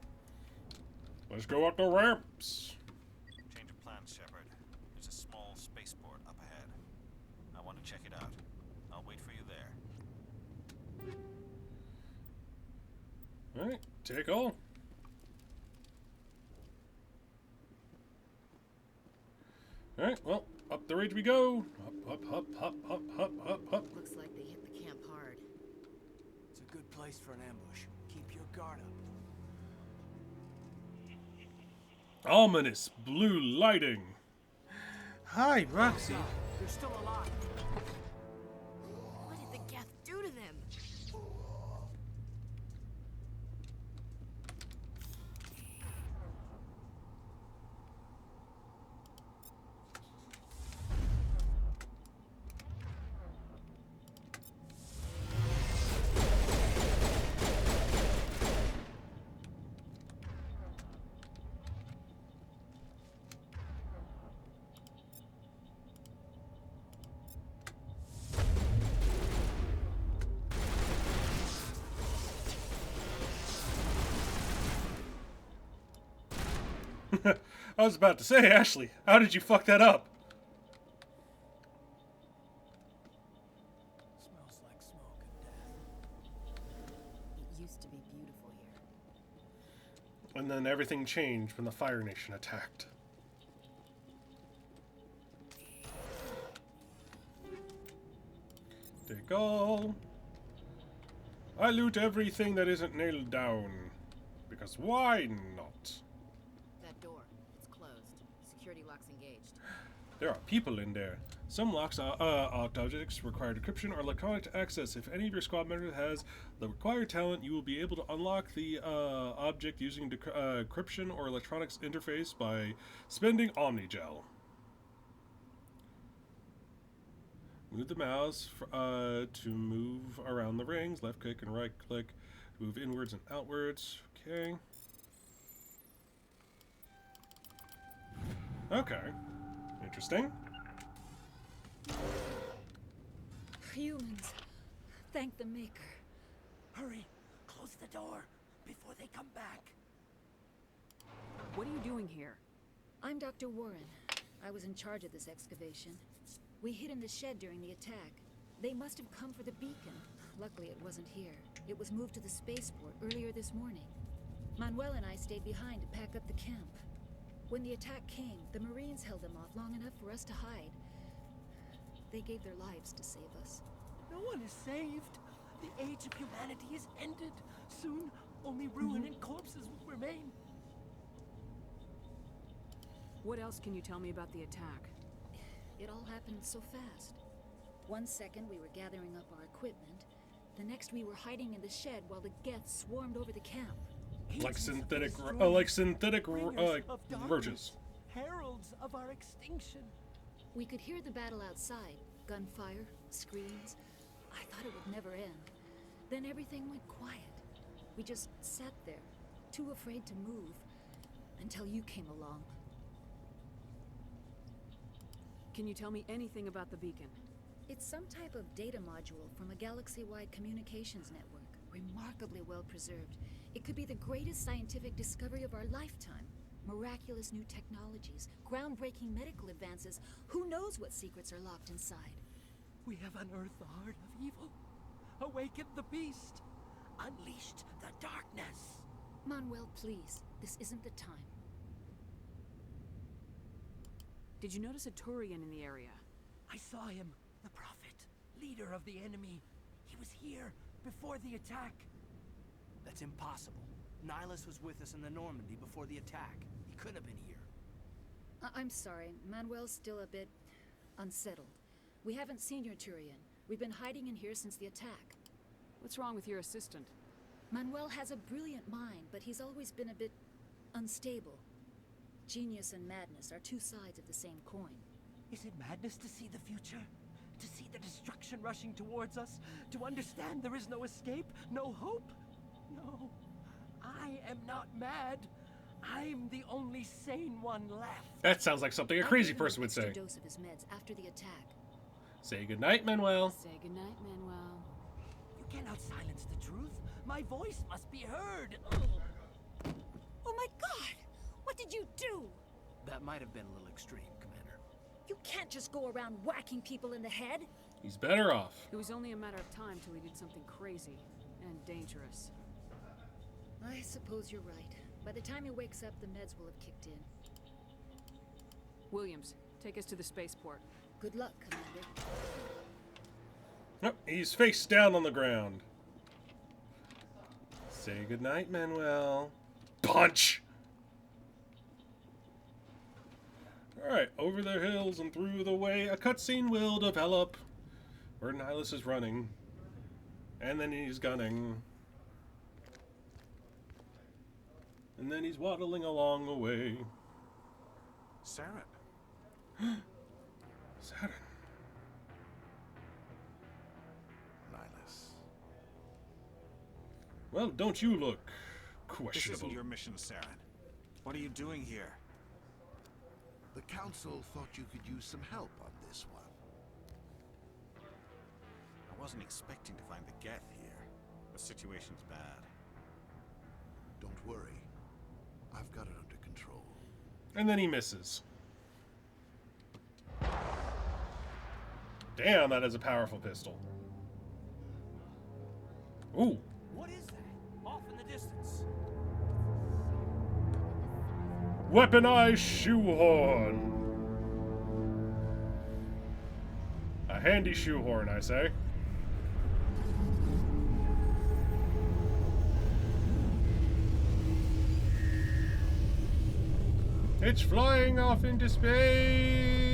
Let's go up the ramps. Change of plan. want to check it out. I'll wait for you there. Alright, take all. Alright, well, up the ridge we go. Up, up, up, up, up, up, up, up. Looks like they hit the camp hard. It's a good place for an ambush. Keep your guard up. Ominous blue lighting. Hi, Roxy. They're still alive. What did the Geth do to them? I was about to say, Ashley, how did you fuck that up? Smells like smoke and death. It used to be beautiful here. And then everything changed when the Fire Nation attacked. Take all. I loot everything that isn't nailed down. Because why not? That door, it's closed. Security lock's engaged. There are people in there. Some locks objects require decryption or electronic access. If any of your squad members has the required talent, you will be able to unlock the object using decryption or electronics interface by spending Omnigel. Move the mouse to move around the rings. Left click and right click. Move inwards and outwards. Okay. Okay. Interesting. Humans. Thank the Maker. Hurry! Close the door before they come back. What are you doing here? I'm Dr. Warren. I was in charge of this excavation. We hid in the shed during the attack. They must have come for the beacon. Luckily, it wasn't here. It was moved to the spaceport earlier this morning. Manuel and I stayed behind to pack up the camp. When the attack came, the Marines held them off long enough for us to hide. They gave their lives to save us. No one is saved. The age of humanity is ended. Soon, only ruin and corpses will remain. What else can you tell me about the attack? It all happened so fast. 1 second we were gathering up our equipment. The next we were hiding in the shed while the Geth swarmed over the camp. Like synthetic roaches. Heralds of our extinction. We could hear the battle outside. Gunfire, screams. I thought it would never end. Then everything went quiet. We just sat there, too afraid to move, until you came along. Can you tell me anything about the beacon? It's some type of data module from a galaxy-wide communications network. Remarkably well preserved. It could be the greatest scientific discovery of our lifetime. Miraculous new technologies, groundbreaking medical advances. Who knows what secrets are locked inside? We have unearthed the heart of evil, awakened the beast, unleashed the darkness. Manuel, please. This isn't the time. Did you notice a Turian in the area? I saw him, the prophet, leader of the enemy. He was here before the attack. That's impossible. Nihilus was with us in the Normandy before the attack. He couldn't have been here. I'm sorry. Manuel's still a bit unsettled. We haven't seen your Turian. We've been hiding in here since the attack. What's wrong with your assistant? Manuel has a brilliant mind, but he's always been a bit unstable. Genius and madness are two sides of the same coin. Is it madness to see the future? To see the destruction rushing towards us? To understand there is no escape? No hope? No. I am not mad. I'm the only sane one left. That sounds like something a crazy person would say. Dose of his meds after the attack. Say goodnight, Manuel. Say goodnight, Manuel. You cannot silence the truth. My voice must be heard. Oh my God! What did you do? That might have been a little extreme, Commander. You can't just go around whacking people in the head. He's better off. It was only a matter of time till he did something crazy and dangerous. I suppose you're right. By the time he wakes up, the meds will have kicked in. Williams, take us to the spaceport. Good luck, Commander. Oh, he's face down on the ground. Say goodnight, Manuel. Punch! Alright, over the hills and through the way, a cutscene will develop where Nihilus is running. And then he's gunning. And then he's waddling along the way. Saren. Saren. Nihilus. Well, don't you look This questionable. isn't your mission, Saren. What are you doing here? The Council thought you could use some help on this one. I wasn't expecting to find the Geth here. The situation's bad. Don't worry. I've got it under control. And then he misses. Damn, that is a powerful pistol. Ooh. What is that? Off in the distance. Weaponized shoehorn. A handy shoehorn, I say. It's flying off into space.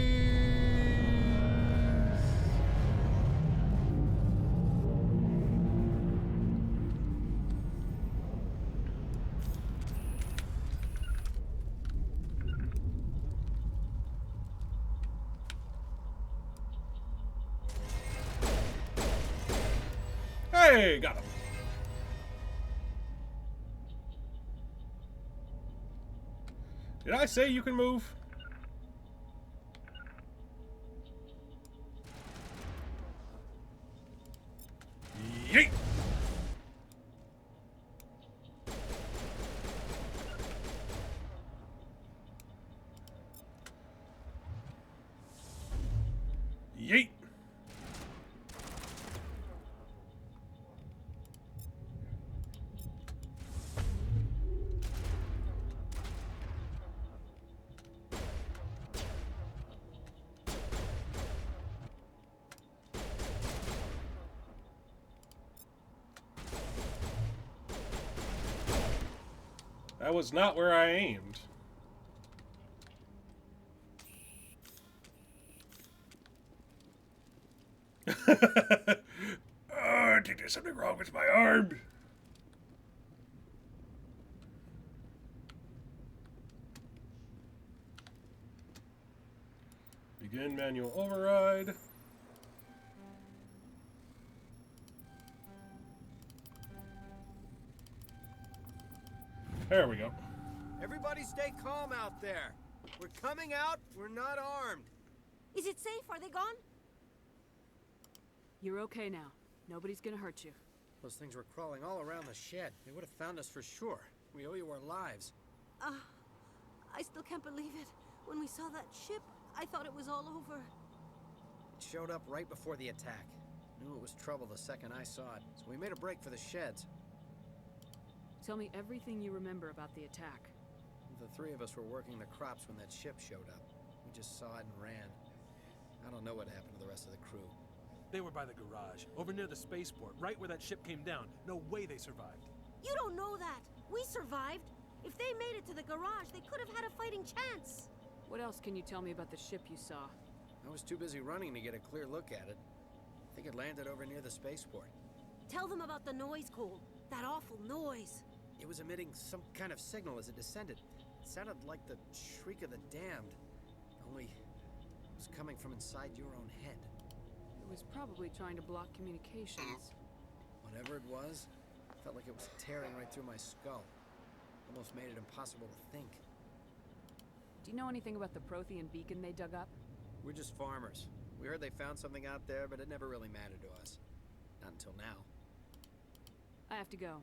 Hey, got him. Did I say you can move? Yeet! Yeet! That was not where I aimed. I think there's something wrong with my arm. Begin manual override. There we go. Everybody stay calm out there. We're coming out. We're not armed. Is it safe? Are they gone? You're okay now. Nobody's gonna hurt you. Those things were crawling all around the shed. They would have found us for sure. We owe you our lives. I still can't believe it. When we saw that ship, I thought it was all over. It showed up right before the attack. Knew it was trouble the second I saw it, so we made a break for the sheds. Tell me everything you remember about the attack. The three of us were working the crops when that ship showed up. We just saw it and ran. I don't know what happened to the rest of the crew. They were by the garage, over near the spaceport, right where that ship came down. No way they survived. You don't know that. We survived. If they made it to the garage, they could have had a fighting chance. What else can you tell me about the ship you saw? I was too busy running to get a clear look at it. I think it landed over near the spaceport. Tell them about the noise, Cole. That awful noise. It was emitting some kind of signal as it descended. It sounded like the shriek of the damned. Only it was coming from inside your own head. It was probably trying to block communications. Whatever it was, felt like it was tearing right through my skull. Almost made it impossible to think. Do you know anything about the Prothean beacon they dug up? We're just farmers. We heard they found something out there, but it never really mattered to us. Not until now. I have to go.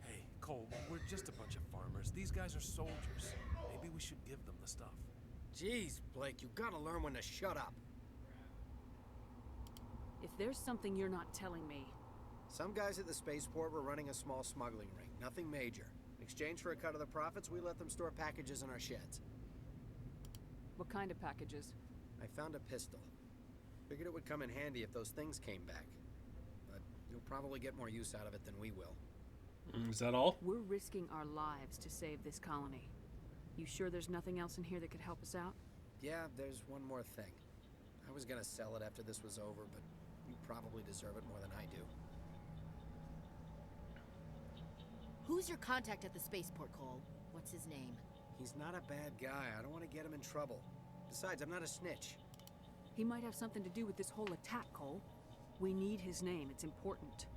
Hey, Cole, we're just a bunch of farmers. These guys are soldiers. Maybe we should give them the stuff. Jeez, Blake, you gotta learn when to shut up. If there's something you're not telling me... Some guys at the spaceport were running a small smuggling ring, nothing major. In exchange for a cut of the profits, we let them store packages in our sheds. What kind of packages? I found a pistol. Figured it would come in handy if those things came back. But you'll probably get more use out of it than we will. Is that all? We're risking our lives to save this colony. You sure there's nothing else in here that could help us out? Yeah, there's one more thing. I was gonna sell it after this was over, but you probably deserve it more than I do. Who's your contact at the spaceport, Cole? What's his name? He's not a bad guy. I don't want to get him in trouble. Besides, I'm not a snitch. He might have something to do with this whole attack, Cole. We need his name. It's important.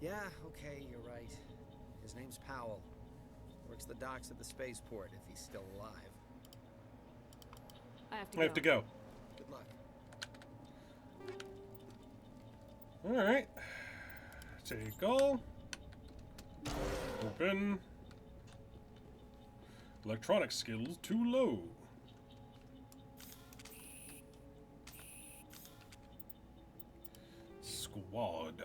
Yeah, okay, you're right. His name's Powell. Works the docks at the spaceport, if he's still alive. I have to go. Good luck. Alright. Take all. Open. Electronic skills too low. Squad.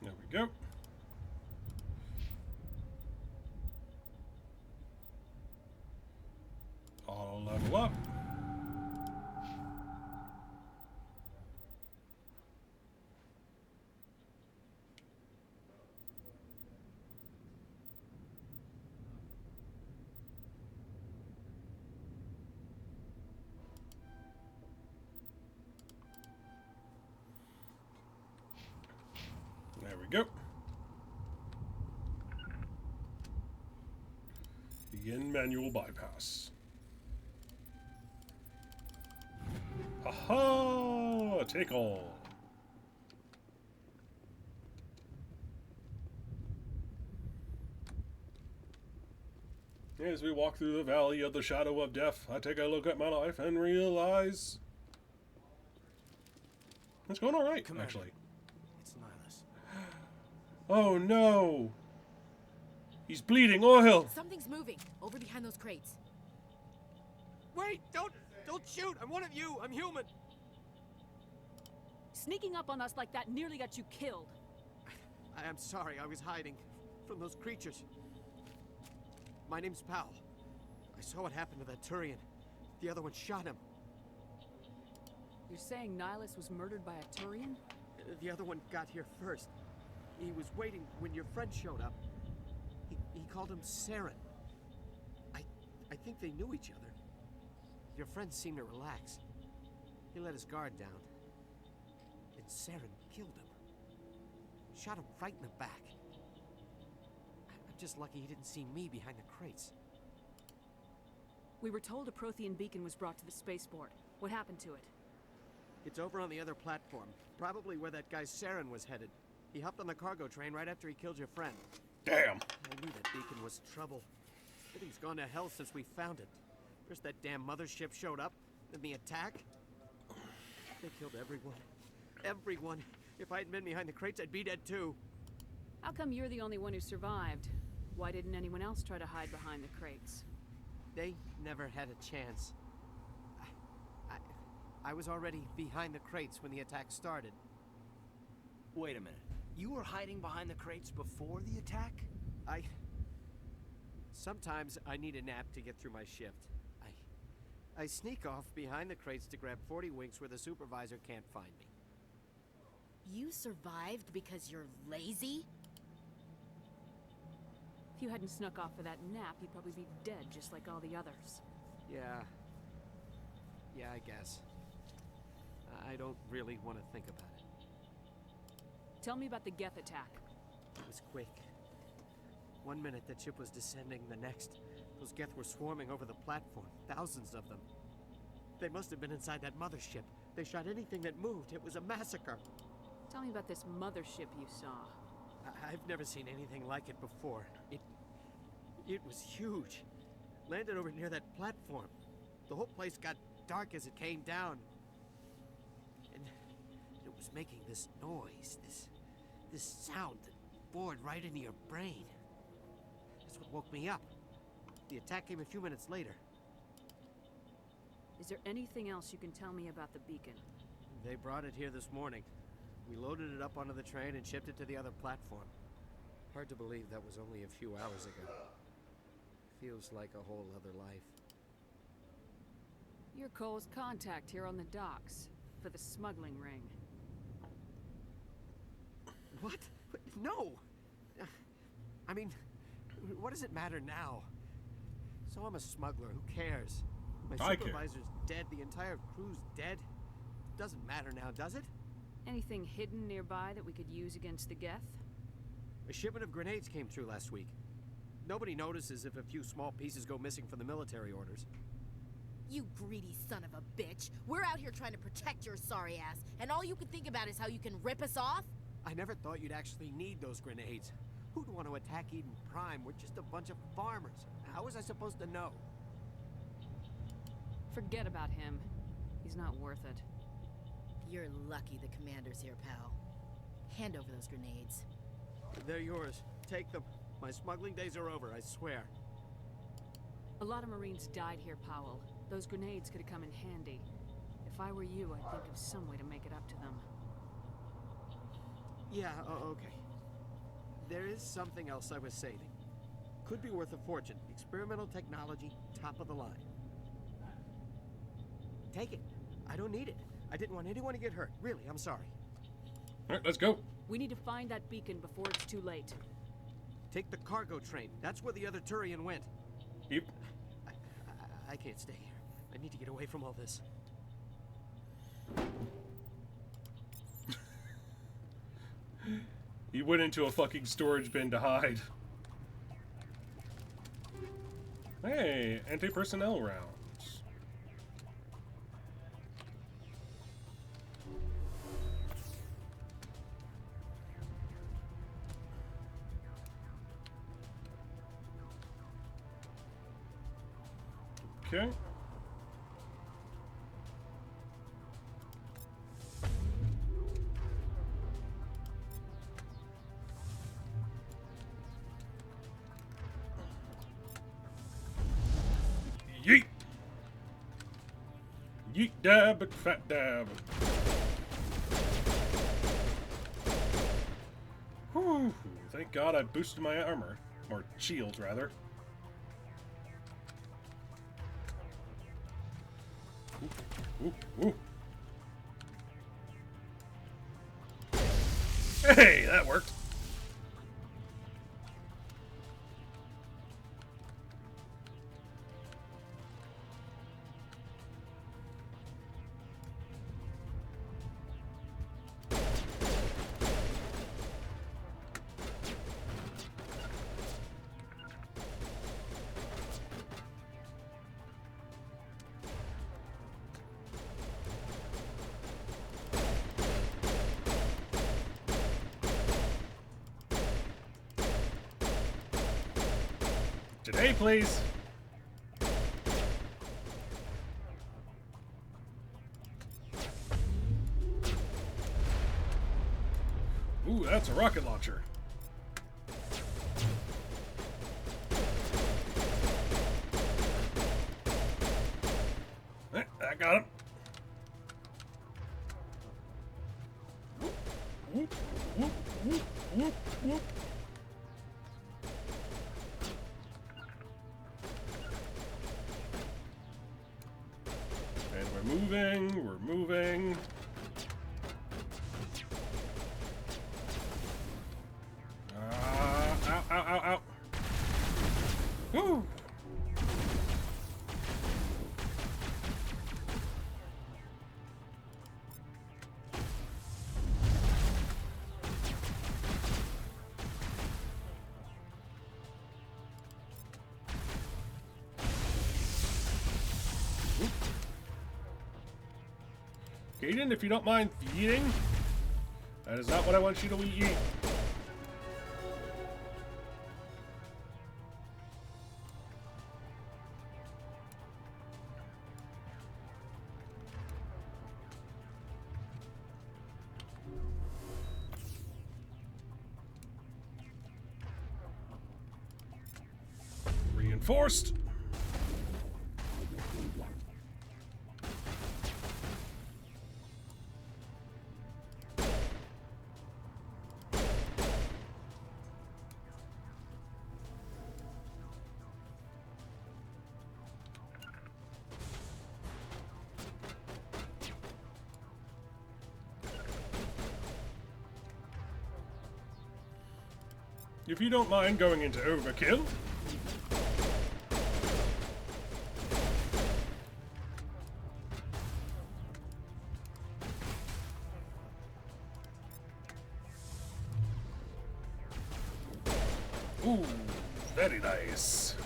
There we go. I'll level up. There we go. Begin manual bypass. Aha! Take all. As we walk through the valley of the shadow of death, I take a look at my life and realize it's going all right, actually. It's Nihilus. Oh no! He's bleeding oil! Something's moving over behind those crates. Wait! Don't shoot! I'm one of you! I'm human! Sneaking up on us like that nearly got you killed. I am sorry, I was hiding from those creatures. My name's Powell. I saw what happened to that Turian. The other one shot him. You're saying Nihilus was murdered by a Turian? The other one got here first. He was waiting when your friend showed up. He called him Saren. I think they knew each other. Your friend seemed to relax. He let his guard down. And Saren killed him. Shot him right in the back. I'm just lucky he didn't see me behind the crates. We were told a Prothean beacon was brought to the spaceport. What happened to it? It's over on the other platform. Probably where that guy Saren was headed. He hopped on the cargo train right after he killed your friend. Damn! I knew that beacon was trouble. Everything's gone to hell since we found it. First that damn mothership showed up, then the attack. They killed everyone. Everyone. If I hadn't been behind the crates, I'd be dead too. How come you're the only one who survived? Why didn't anyone else try to hide behind the crates? They never had a chance. I was already behind the crates when the attack started. Wait a minute. You were hiding behind the crates before the attack? Sometimes I need a nap to get through my shift. I sneak off behind the crates to grab 40 winks where the supervisor can't find me. You survived because you're lazy? If you hadn't snuck off for that nap, you'd probably be dead just like all the others. Yeah, I guess. I don't really want to think about it. Tell me about the Geth attack. It was quick. 1 minute the ship was descending, the next, those Geth were swarming over the platform. Thousands of them. They must have been inside that mothership. They shot anything that moved. It was a massacre. Tell me about this mothership you saw. I've never seen anything like it before. It was huge. Landed over near that platform. The whole place got dark as it came down. And it was making this noise, this sound. bored right into your brain. That's what woke me up. The attack came a few minutes later. Is there anything else you can tell me about the beacon? They brought it here this morning. We loaded it up onto the train and shipped it to the other platform. Hard to believe that was only a few hours ago. Feels like a whole other life. You're Cole's contact here on the docks for the smuggling ring. What? No! I mean, what does it matter now? So I'm a smuggler, who cares? My supervisor's dead, the entire crew's dead. Doesn't matter now, does it? Anything hidden nearby that we could use against the Geth? A shipment of grenades came through last week. Nobody notices if a few small pieces go missing from the military orders. You greedy son of a bitch. We're out here trying to protect your sorry ass, and all you can think about is how you can rip us off? I never thought you'd actually need those grenades. Who'd want to attack Eden Prime? We're just a bunch of farmers. How was I supposed to know? Forget about him. He's not worth it. You're lucky the commander's here, pal. Hand over those grenades. They're yours. Take them. My smuggling days are over, I swear. A lot of Marines died here, Powell. Those grenades could have come in handy. If I were you, I'd think of some way to make it up to them. Yeah, okay. There is something else I was saving. Could be worth a fortune. Experimental technology, top of the line. Take it. I don't need it. I didn't want anyone to get hurt. Really, I'm sorry. All right, let's go. We need to find that beacon before it's too late. Take the cargo train. That's where the other Turian went. Yep. I can't stay here. I need to get away from all this. He went into a fucking storage bin to hide. Hey, anti-personnel rounds. Okay. Yeet! Yeet dab and fat dab. Whew. Thank God I boosted my armor. Or shield, rather. Ooh, ooh. Hey, that worked. Today, please. Ooh, that's a rocket launcher. I got him. Whoop, whoop, whoop, whoop, whoop. We're moving. Ow, ow, ow, ow. Woo! Gaiden, if you don't mind eating, that is not what I want you to eat. reinforced. If you don't mind going into overkill. Ooh, very nice.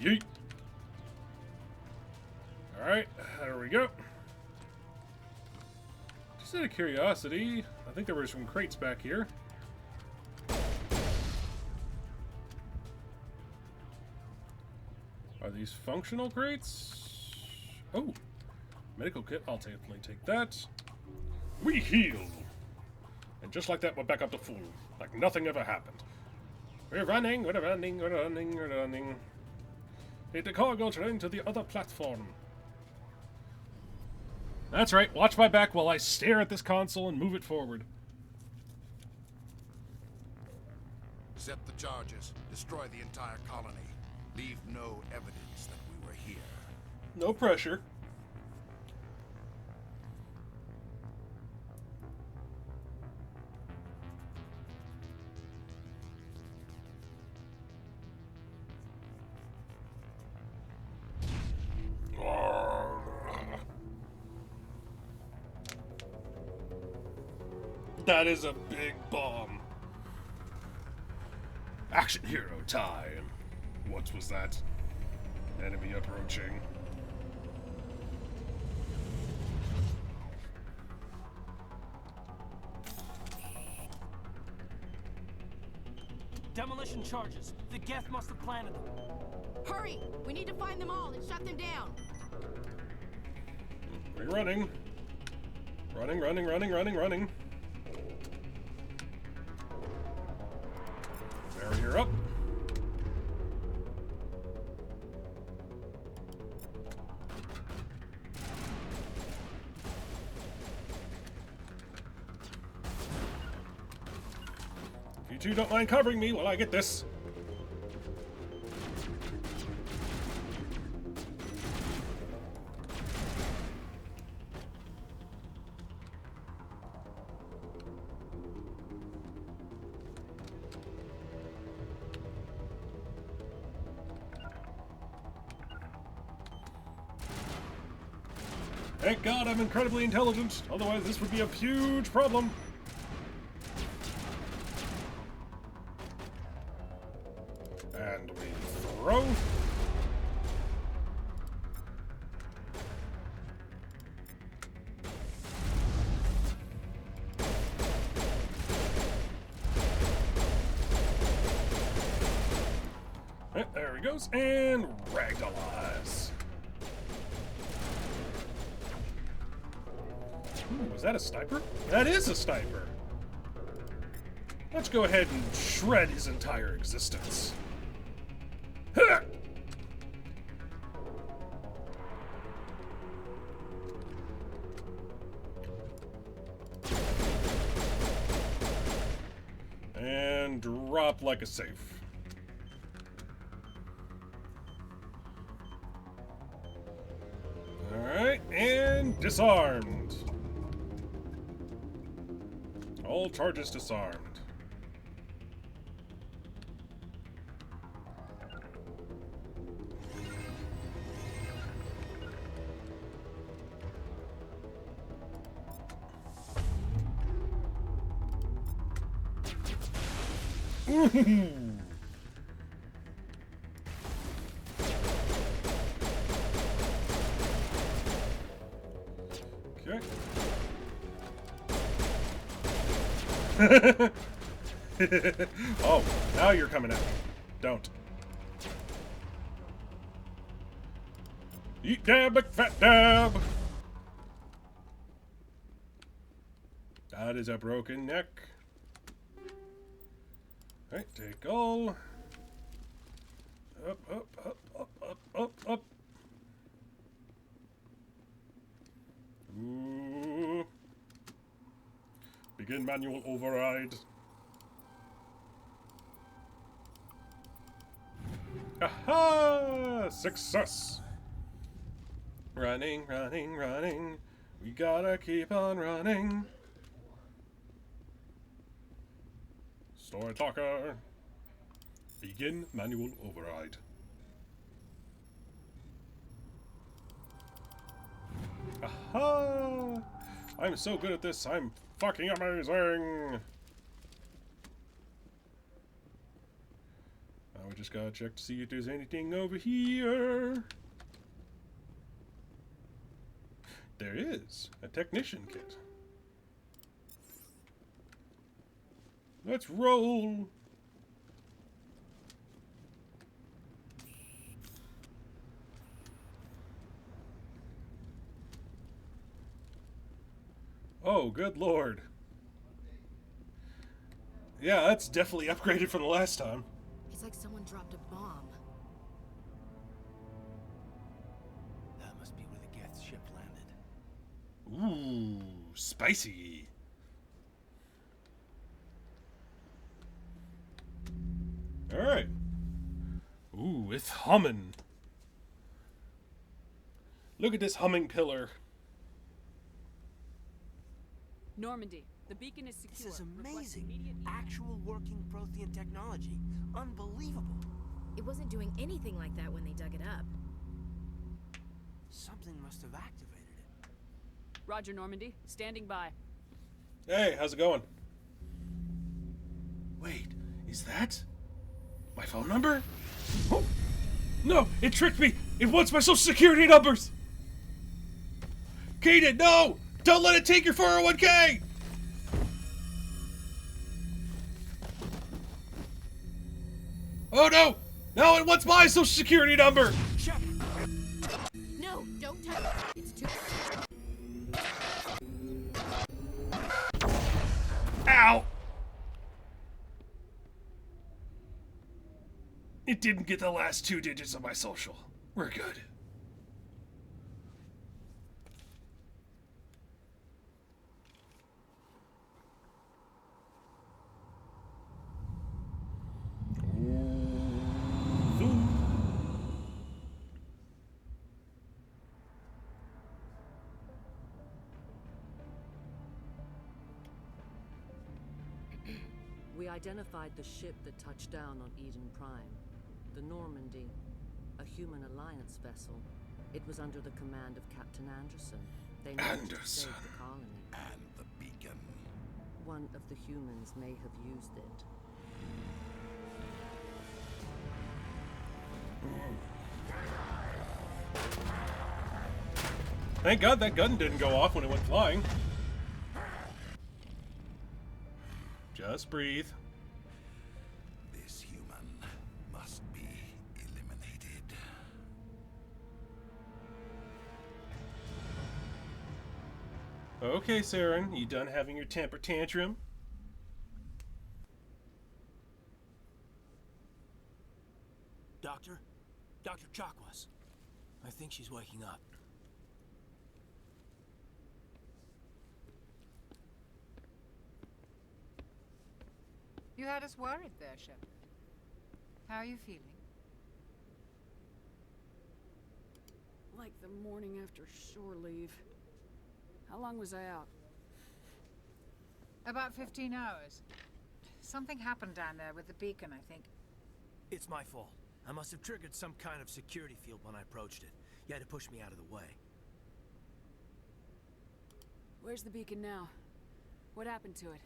Yeet. Alright, there we go. Just out of curiosity, I think there were some crates back here. Are these functional crates? Oh, medical kit, I'll definitely take that. We heal! And just like that, we're back up to full. Like nothing ever happened. We're running, we're running, we're running, we're running. Take the cargo train to the other platform. That's right, watch my back while I stare at this console and move it forward. Set the charges. Destroy the entire colony. Leave no evidence that we were here. No pressure. That is a big bomb. Action hero time. What was that? Enemy approaching. Demolition charges. The Geth must have planted them. Hurry! We need to find them all and shut them down. We're running. Running, running, running, running, running. Barrier up. If you two don't mind covering me while I get this. Thank God I'm incredibly intelligent, otherwise this would be a huge problem. And we throw. There he goes, and ragdollize. Ooh, is that a sniper? That is a sniper! Let's go ahead and shred his entire existence. Ha! And drop like a safe. Alright, and disarmed. All charges disarmed. Ooh. Okay. Oh, now you're coming at me. Don't. Eat dab, McFat dab! That is a broken neck. Alright, take all. Up, up, up, up, up, up, up. Ooh. Begin manual override. Aha! Success! Running, running, running. We gotta keep on running. Store talker. Begin manual override. Aha! I'm so good at this, I'm fucking amazing! Now we just gotta check to see if there's anything over here. There is a technician kit. Let's roll! Oh, good lord. Yeah, that's definitely upgraded from the last time. It's like someone dropped a bomb. That must be where the Geth ship landed. Ooh, spicy. Alright. Ooh, it's humming. Look at this humming pillar. Normandy, the beacon is secure. This is amazing. Actual working Prothean technology. Unbelievable. It wasn't doing anything like that when they dug it up. Something must have activated it. Roger, Normandy. Standing by. Hey, how's it going? Wait, is that my phone number? Oh, no, it tricked me. It wants my social security numbers. Kaden, no! Don't let it take your 401k! Oh no! No, it wants my social security number! No, don't touch it. It's too... Ow! It didn't get the last 2 digits of my social. We're good. We identified the ship that touched down on Eden Prime. The Normandy, a human alliance vessel. It was under the command of Captain Anderson. They managed to save the colony. And the beacon. One of the humans may have used it. Thank God that gun didn't go off when it went flying. Just breathe. This human must be eliminated. Okay, Saren, you done having your temper tantrum? Doctor? Dr. Chakwas. I think she's waking up. You had us worried there, Shepard. How are you feeling? Like the morning after shore leave. How long was I out? About 15 hours. Something happened down there with the beacon, I think. It's my fault. I must have triggered some kind of security field when I approached it. You had to push me out of the way. Where's the beacon now? What happened to it?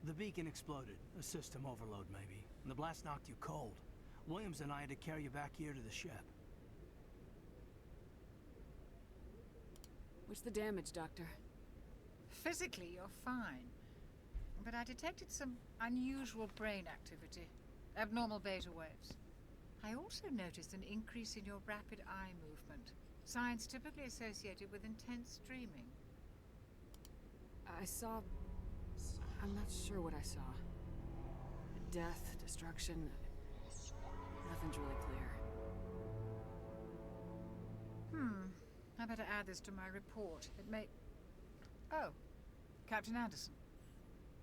The beacon exploded. A system overload, maybe. And the blast knocked you cold. Williams and I had to carry you back here to the ship. What's the damage, Doctor? Physically, you're fine. but I detected some unusual brain activity, abnormal beta waves. I also noticed an increase in your rapid eye movement, signs typically associated with intense dreaming. I saw... I'm not sure what I saw. Death, destruction... Nothing's really clear. I better add this to my report. It may... Oh, Captain Anderson.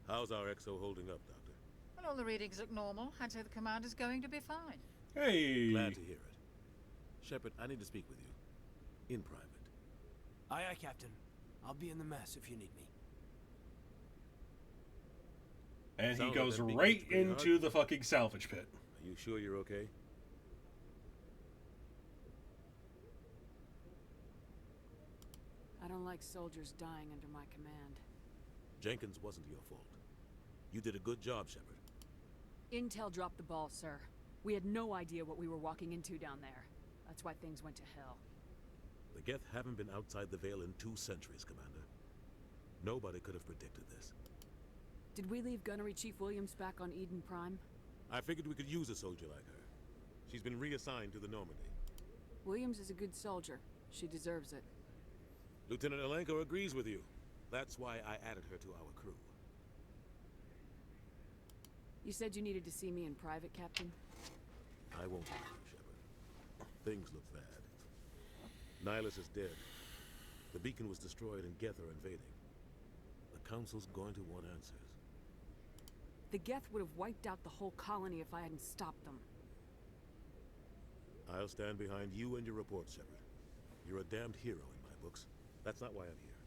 How's our XO holding up, Doctor? Well, all the readings look normal. I'd say the commander's going to be fine. Hey! Glad to hear it. Shepard, I need to speak with you. In private. Aye, aye, Captain. I'll be in the mess if you need me. And he Sounds goes like that right beacon's pretty into hard. the fucking salvage pit. Are you sure you're okay? I don't like soldiers dying under my command. Jenkins wasn't your fault. You did a good job, Shepard. Intel dropped the ball, sir. We had no idea what we were walking into down there. That's why things went to hell. The Geth haven't been outside the Veil in 2 centuries, Commander. Nobody could have predicted this. Did we leave Gunnery Chief Williams back on Eden Prime? I figured we could use a soldier like her. She's been reassigned to the Normandy. Williams is a good soldier. She deserves it. Lieutenant Alenko agrees with you. That's why I added her to our crew. You said you needed to see me in private, Captain? I won't leave you, Shepard. Things look bad. Nihilus is dead. The beacon was destroyed and Geth are invading. The Council's going to want answers. The Geth would have wiped out the whole colony if I hadn't stopped them. I'll stand behind you and your report, Shepard. You're a damned hero in my books. That's not why I'm here.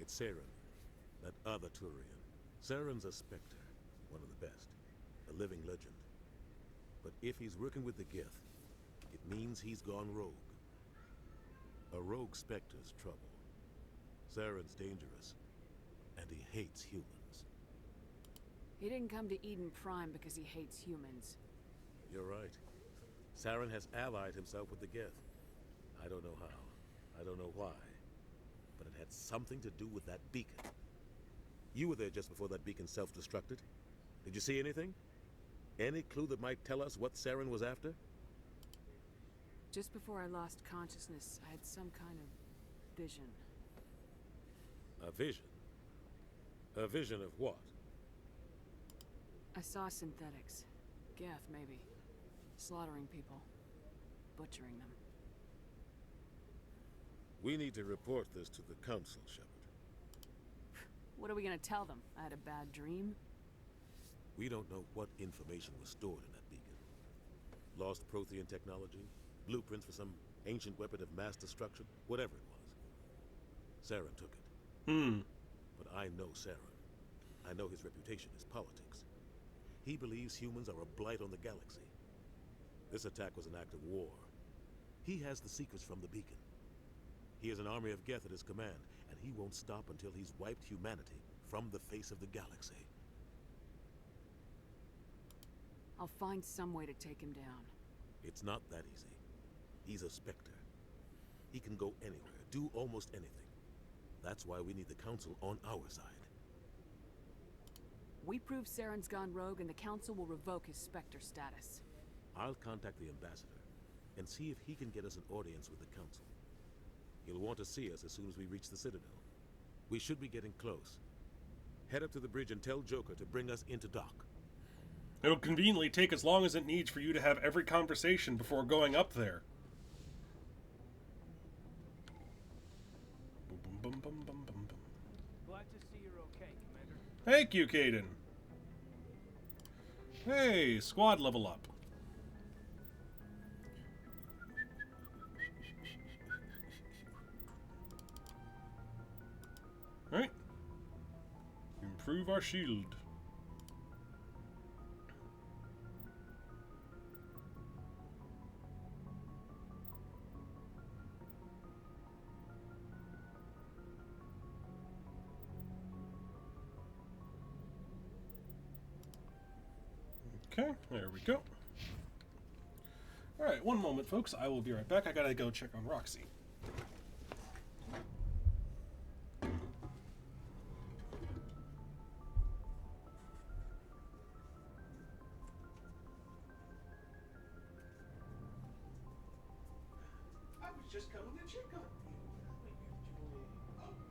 It's Saren, that other Turian. Saren's a Spectre, one of the best, a living legend. But if he's working with the Geth, it means he's gone rogue. A rogue Spectre's trouble. Saren's dangerous, and he hates humans. He didn't come to Eden Prime because he hates humans. You're right. Saren has allied himself with the Geth. I don't know how. I don't know why. But it had something to do with that beacon. You were there just before that beacon self-destructed. Did you see anything? Any clue that might tell us what Saren was after? Just before I lost consciousness, I had some kind of vision. A vision? A vision of what? I saw synthetics. Geth, maybe. Slaughtering people. Butchering them. We need to report this to the Council, Shepard. What are we gonna tell them? I had a bad dream? We don't know what information was stored in that beacon. Lost Prothean technology? Blueprints for some ancient weapon of mass destruction? Whatever it was. Saren took it. But I know Saren. I know his reputation is politics. He believes humans are a blight on the galaxy. This attack was an act of war. He has the secrets from the beacon. He has an army of Geth at his command, and he won't stop until he's wiped humanity from the face of the galaxy. I'll find some way to take him down. It's not that easy. He's a Spectre. He can go anywhere, do almost anything. That's why we need the Council on our side. We prove Saren's gone rogue and the Council will revoke his Spectre status. I'll contact the Ambassador and see if he can get us an audience with the Council. He'll want to see us as soon as we reach the Citadel. We should be getting close. Head up to the bridge and tell Joker to bring us into dock. It'll conveniently take as long as it needs for you to have every conversation before going up there. Boom, boom, boom, boom, boom, boom. Glad to see you're okay, Commander. Thank you, Caden. Hey, squad level up. Alright. Improve our shield. Okay, there we go. Alright, one moment, folks. I will be right back. I gotta go check on Roxy. just coming to check on you. How are you doing? Oh.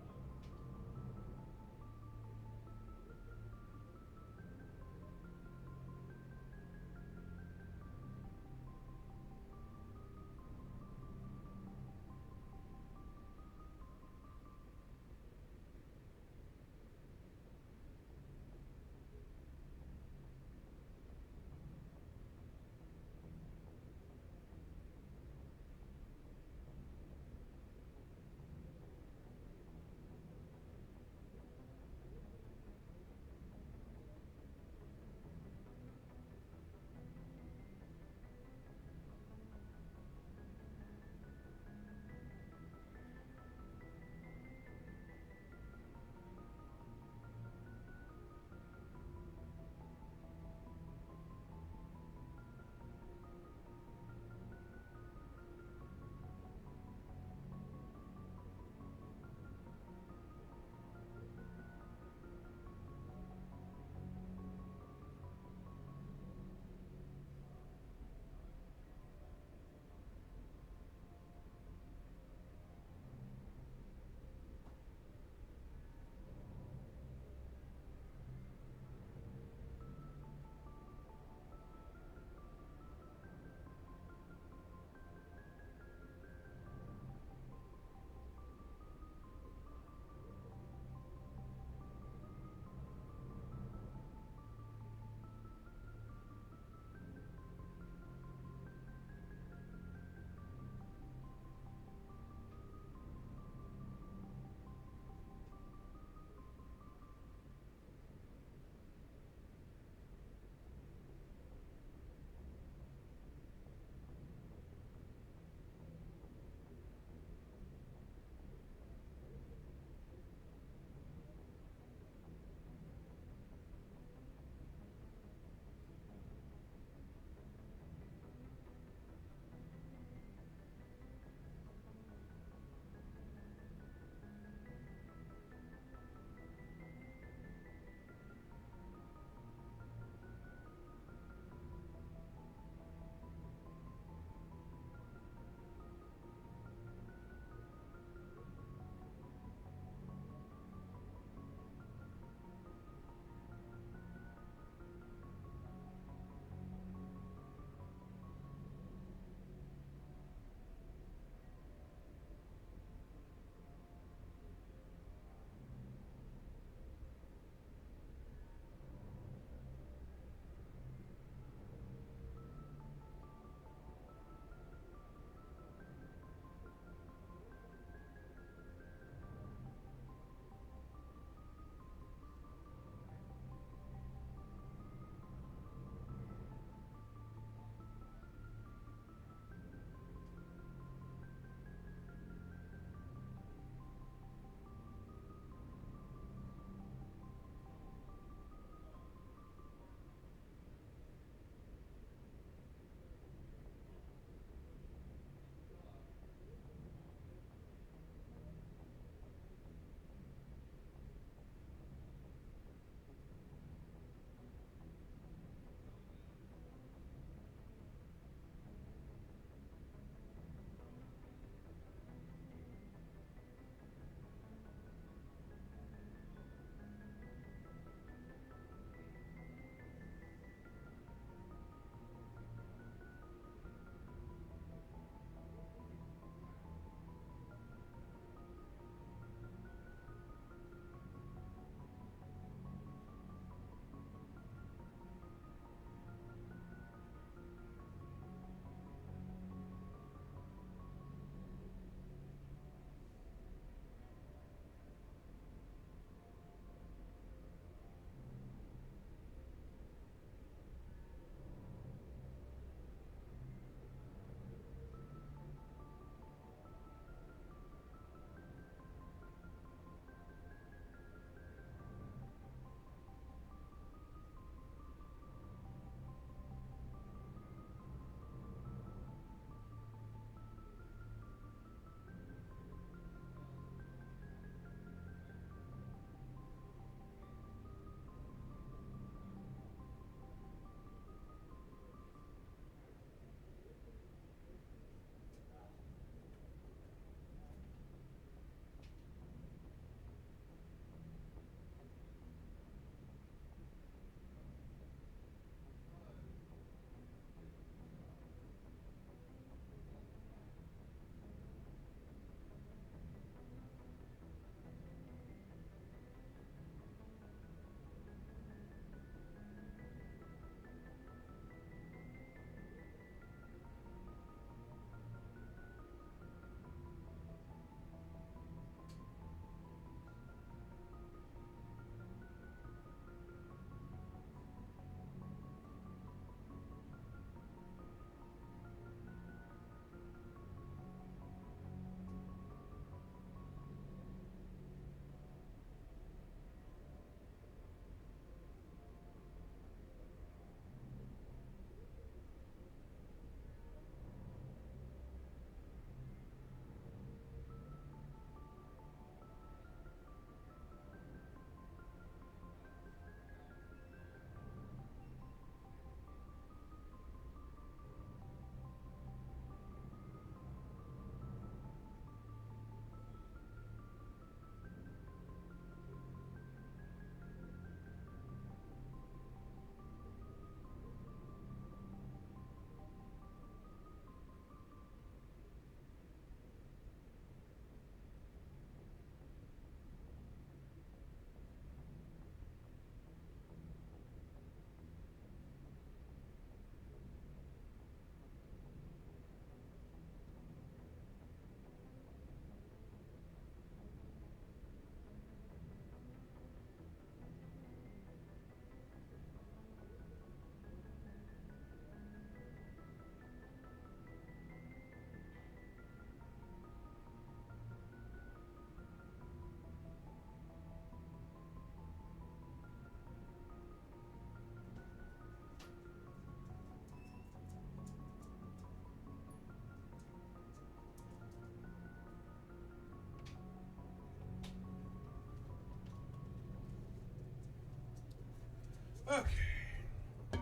Okay.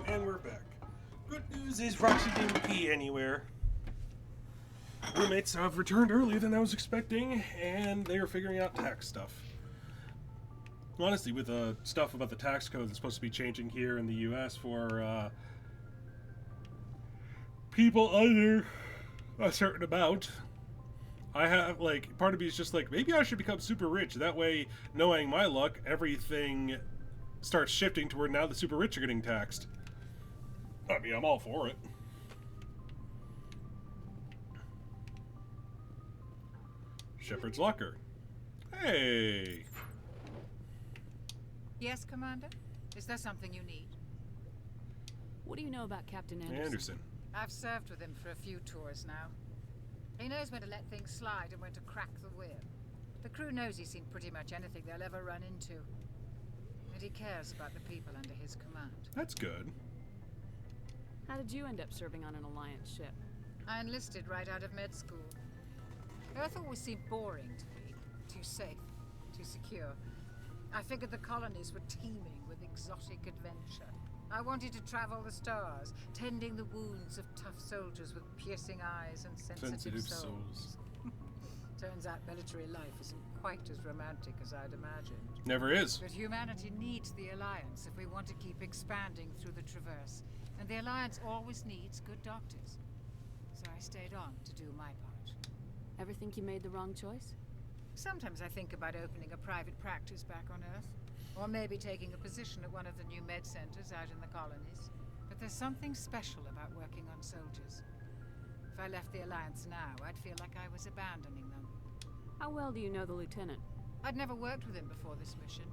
And we're back. Good news is Roxy didn't pee anywhere. Roommates have returned earlier than I was expecting, and they are figuring out tax stuff. Honestly, with stuff about the tax code that's supposed to be changing here in the U.S. for people under a certain amount, I have, like, part of me is just like, maybe I should become super rich. That way, knowing my luck, everything starts shifting to where now the super rich are getting taxed. I mean, I'm all for it. Shepard's locker. Hey! Yes, Commander? Is there something you need? What do you know about Captain Anderson? I've served with him for a few tours now. He knows when to let things slide and when to crack the whip. The crew knows he's seen pretty much anything they'll ever run into. And he cares about the people under his command. That's good. How did you end up serving on an Alliance ship? I enlisted right out of med school. Earth always seemed boring to me. Too safe, too secure. I figured the colonies were teeming with exotic adventure. I wanted to travel the stars, tending the wounds of tough soldiers with piercing eyes and sensitive souls. Turns out military life isn't quite as romantic as I'd imagined. Never is. But humanity needs the Alliance if we want to keep expanding through the Traverse. And the Alliance always needs good doctors. So I stayed on to do my part. Ever think you made the wrong choice? Sometimes I think about opening a private practice back on Earth. Or maybe taking a position at one of the new med centers out in the colonies. But there's something special about working on soldiers. If I left the Alliance now, I'd feel like I was abandoning them. How well do you know the Lieutenant? I'd never worked with him before this mission.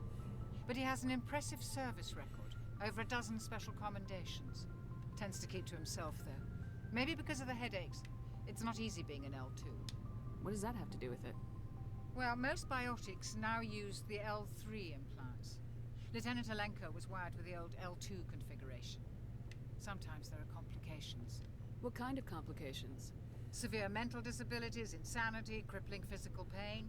But he has an impressive service record. Over a dozen special commendations. Tends to keep to himself, though. Maybe because of the headaches. It's not easy being an L2. What does that have to do with it? Well, most biotics now use the L3 implants. Lieutenant Alenko was wired with the old L2 configuration. Sometimes there are complications. What kind of complications? Severe mental disabilities, insanity, crippling physical pain.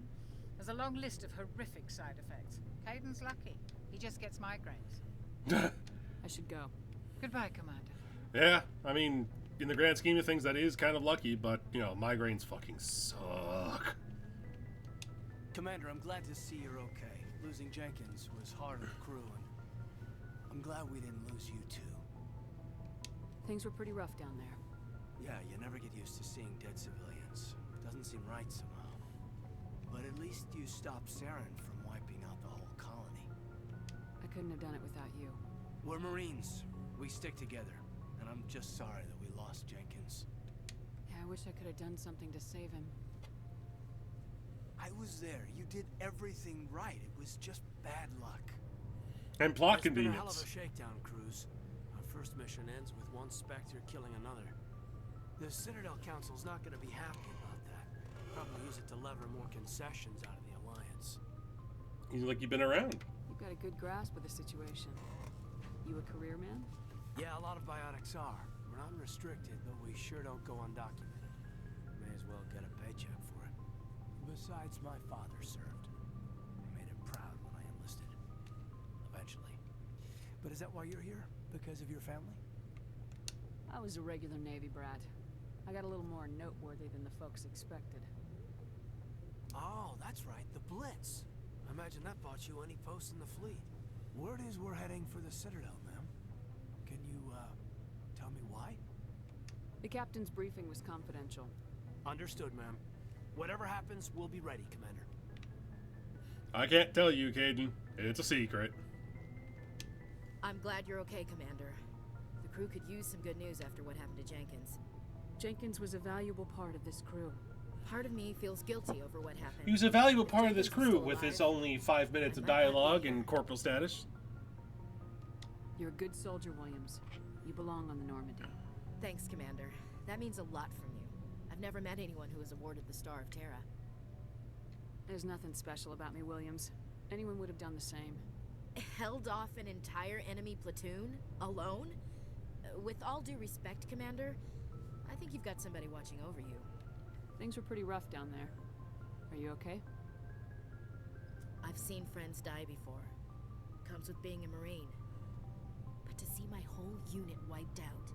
There's a long list of horrific side effects. Caden's lucky. He just gets migraines. I should go. Goodbye, Commander. Yeah, I mean, in the grand scheme of things, that is kind of lucky, but, you know, migraines fucking suck. Commander, I'm glad to see you're okay. Losing Jenkins was hard on the crew, and I'm glad we didn't lose you too. Things were pretty rough down there. Yeah, you never get used to seeing dead civilians. Doesn't seem right somehow. But at least you stopped Saren from wiping out the whole colony. I couldn't have done it without you. We're Marines. We stick together. And I'm just sorry that we lost Jenkins. Yeah, I wish I could have done something to save him. I was there. You did everything right. It was just bad luck. And plot It's been a convenience. hell of a shakedown, Cruz. Our first mission ends with one Spectre killing another. The Citadel Council's not going to be happy about that. Probably use it to lever more concessions out of the Alliance. He's like you've been around. You've got a good grasp of the situation. You a career man? Yeah, a lot of biotics are. We're not restricted, but we sure don't go undocumented. May as well get a paycheck for it. Besides, my father served. I made him proud when I enlisted. Eventually. But is that why you're here? Because of your family? I was a regular Navy brat. I got a little more noteworthy than the folks expected. Oh, that's right, the Blitz. I imagine that bought you any post in the fleet. Word is we're heading for the Citadel, ma'am. Can you, tell me why? The captain's briefing was confidential. Understood, ma'am. Whatever happens, we'll be ready, Commander. I can't tell you, Caden. It's a secret. I'm glad you're okay, Commander. The crew could use some good news after what happened to Jenkins. Jenkins was a valuable part of this crew. Part of me feels guilty over what happened. He was a valuable part of this crew with his only 5 minutes of dialogue and corporal status. You're a good soldier, Williams. You belong on the Normandy. Thanks, Commander. That means a lot from you. I've never met anyone who was awarded the Star of Terra. There's nothing special about me, Williams. Anyone would have done the same. Held off an entire enemy platoon? Alone? With all due respect, Commander, I think you've got somebody watching over you. Things were pretty rough down there. Are you okay? I've seen friends die before. Comes with being a Marine. see my whole unit wiped out.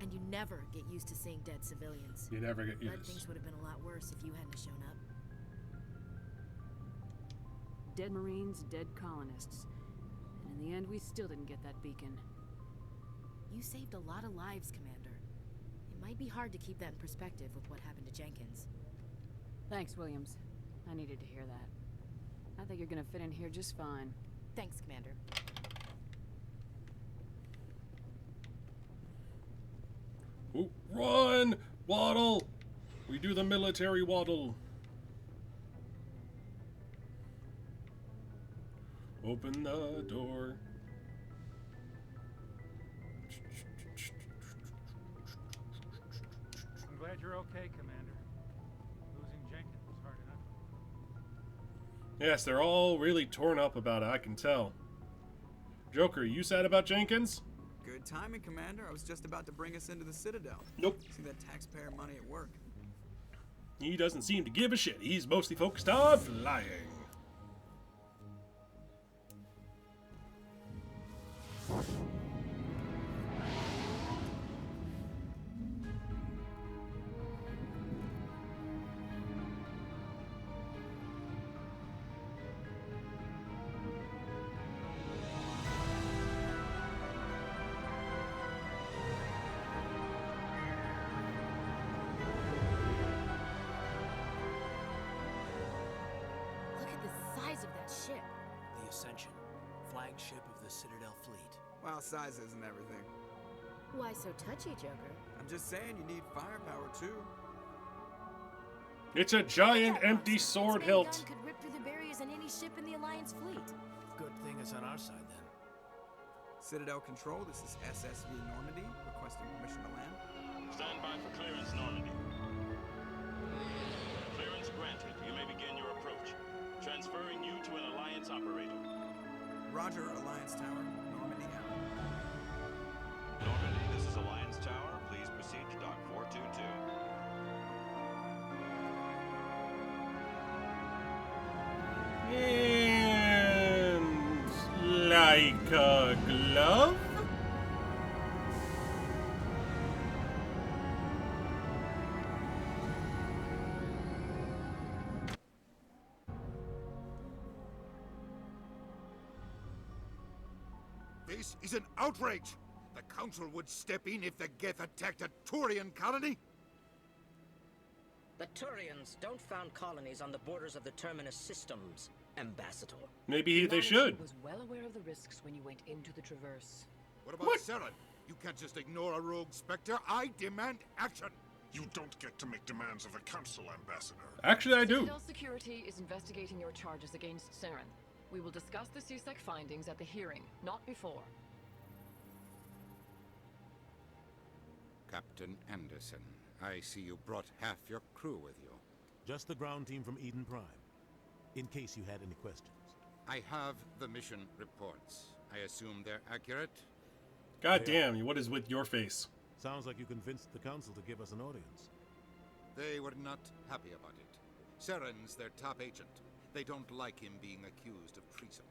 And you never get used to seeing dead civilians. You never get But used. things would have been a lot worse if you hadn't shown up. Dead Marines, dead colonists. And in the end, we still didn't get that beacon. You saved a lot of lives, Commander. It might be hard to keep that in perspective with what happened to Jenkins. Thanks, Williams. I needed to hear that. I think you're gonna fit in here just fine. Thanks, Commander. Ooh, run! Waddle! We do the military waddle. Open the door. I'm glad you're okay, Commander. Losing Jenkins was hard enough. Yes, they're all really torn up about it, I can tell. Joker, you sad about Jenkins? Good timing, Commander. I was just about to bring us into the Citadel. Nope. See that taxpayer money at work. He doesn't seem to give a shit. He's mostly focused on flying. Look at the size of that ship. The Ascension, flagship of the Citadel fleet. Well, size isn't everything. Why so touchy, Joker? I'm just saying you need firepower, too. It's a giant empty sword Its main hilt. gun could rip through the barriers in any ship in the Alliance fleet. Good thing it's on our side, then. Citadel Control, this is SSV Normandy, requesting permission to land. Stand by for clearance, Normandy. Clearance granted. You may begin your approach. Transferring you to an Alliance operator. Roger, Alliance Tower. Normandy out. Normandy, this is Alliance Tower. Please proceed to Dock 422. And like a glove? This is an outrage! The Council would step in if the Geth attacked a Turian colony? The Turians don't found colonies on the borders of the Terminus systems, Ambassador. Maybe they should. was well aware of the risks when you went into the Traverse. What about Saren? You can't just ignore a rogue Spectre. I demand action! You don't get to make demands of the Council, Ambassador. Actually, I do. Citadel Security is investigating your charges against Saren. We will discuss the CSEC findings at the hearing, not before. Captain Anderson, I see you brought half your crew with you. Just the ground team from Eden Prime, in case you had any questions. I have the mission reports. I assume they're accurate? God damn, what is with your face? Sounds like you convinced the Council to give us an audience. They were not happy about it. Saren's their top agent. They don't like him being accused of treason.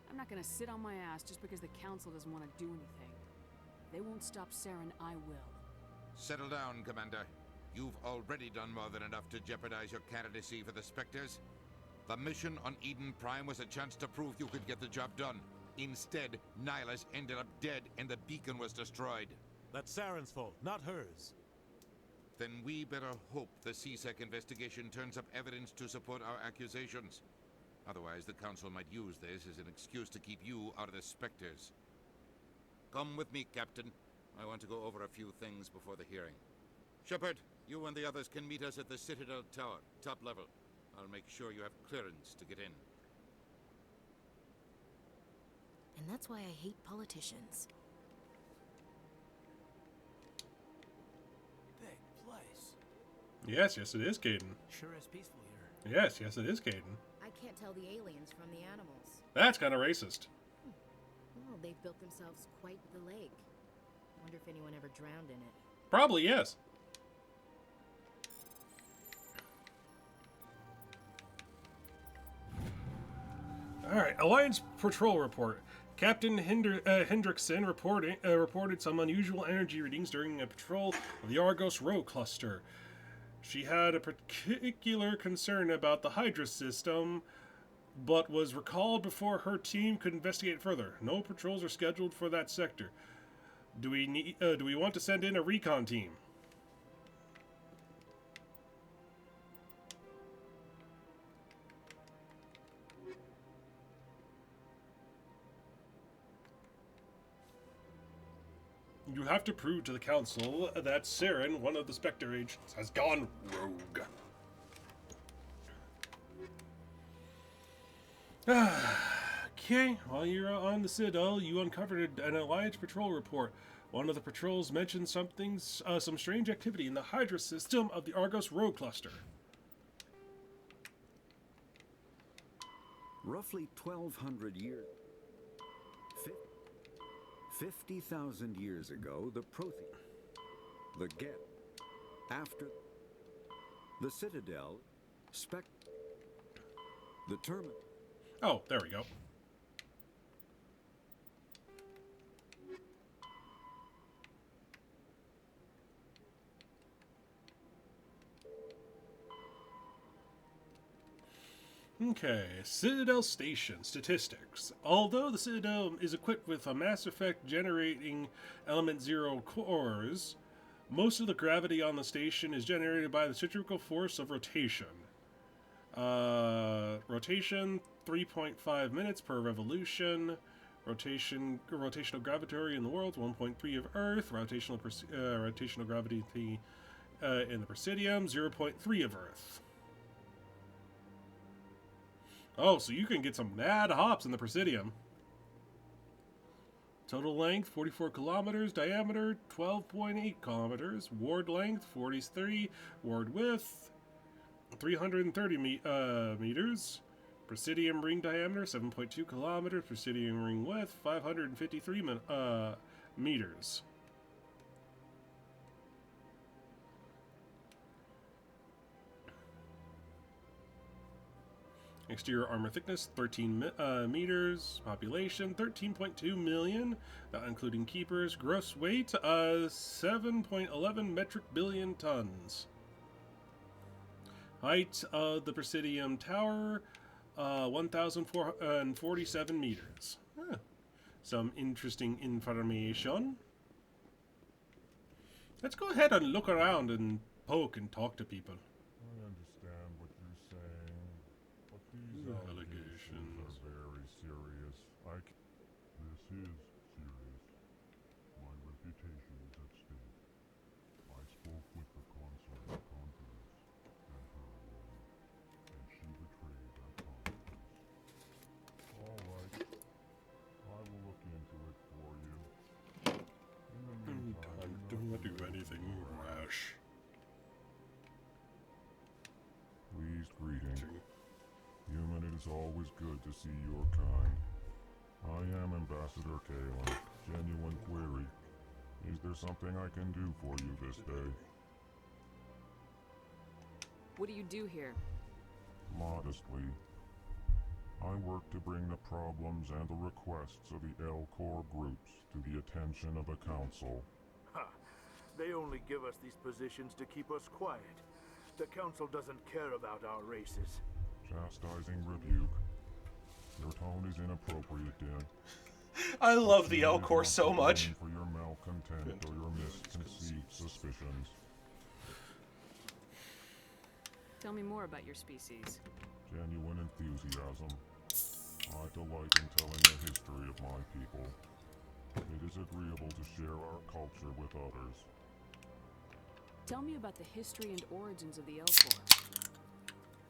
I'm not gonna sit on my ass just because the Council doesn't want to do anything. They won't stop Saren, I will. Settle down, Commander. You've already done more than enough to jeopardize your candidacy for the Spectres. The mission on Eden Prime was a chance to prove you could get the job done. Instead, Nihilus ended up dead and the beacon was destroyed. That's Saren's fault, not hers. Then we better hope the CSEC investigation turns up evidence to support our accusations. Otherwise, the Council might use this as an excuse to keep you out of the Spectres. Come with me, Captain. I want to go over a few things before the hearing. Shepard, you and the others can meet us at the Citadel Tower, top level. I'll make sure you have clearance to get in. And that's why I hate politicians. Big place. Yes, it is, Caden. Sure is peaceful here. Yes, it is, Caden. I can't tell the aliens from the animals. That's kind of racist. Well, they've built themselves quite the lake. Wonder if anyone ever drowned in it. Probably, yes. Alright, Alliance Patrol Report. Captain Hendrickson reported some unusual energy readings during a patrol of the Argos Rho cluster. She had a particular concern about the Hydra system, but was recalled before her team could investigate further. No patrols are scheduled for that sector. Do we want to send in a recon team? You have to prove to the Council that Saren, one of the Spectre agents, has gone rogue. Okay, while you're on the Citadel, you uncovered an Alliance patrol report. One of the patrols mentioned some strange activity in the Hydra system of the Argos Rho cluster. Roughly 1,200 years... 50,000 years ago, the Prothean, the Get, after the Citadel, the Terminal. Oh, there we go. Okay, Citadel Station statistics. Although the Citadel is equipped with a Mass Effect generating Element 0 cores, most of the gravity on the station is generated by the centrifugal force of rotation. Rotation, 3.5 minutes per revolution. Rotational gravity in the world, 1.3 of Earth. Rotational gravity in the Presidium, 0.3 of Earth. Oh, so you can get some mad hops in the Presidium. Total length, 44 kilometers. Diameter, 12.8 kilometers. Ward length, 43. Ward width, 330 meters. Presidium ring diameter, 7.2 kilometers. Presidium ring width, 553 meters. Exterior armor thickness, 13 meters. Population, 13.2 million, not including keepers. Gross weight, 7.11 metric billion tons. Height of the Presidium Tower, 1,447 meters. Huh. Some interesting information. Let's go ahead and look around and poke and talk to people. I understand what you're saying, but these allegations are very serious. This is serious. My reputation is at stake. I spoke with the consort of confidence and her alone, and she betrayed that confidence. All right. I will look into it for you. In the meantime, don't do anything rash. Please greeting. Human, it is always good to see your kind. I am Ambassador Kalen. Genuine query. Is there something I can do for you this day? What do you do here? Modestly. I work to bring the problems and the requests of the L-Corps groups to the attention of the Council. Ha! They only give us these positions to keep us quiet. The Council doesn't care about our races. Chastising rebuke. Your tone is inappropriate, Dan. I love the L-Corps so much. For your malcontent or your misconceived suspicions. Tell me more about your species. Genuine enthusiasm. I delight in telling the history of my people. It is agreeable to share our culture with others. Tell me about the history and origins of the L-Corps.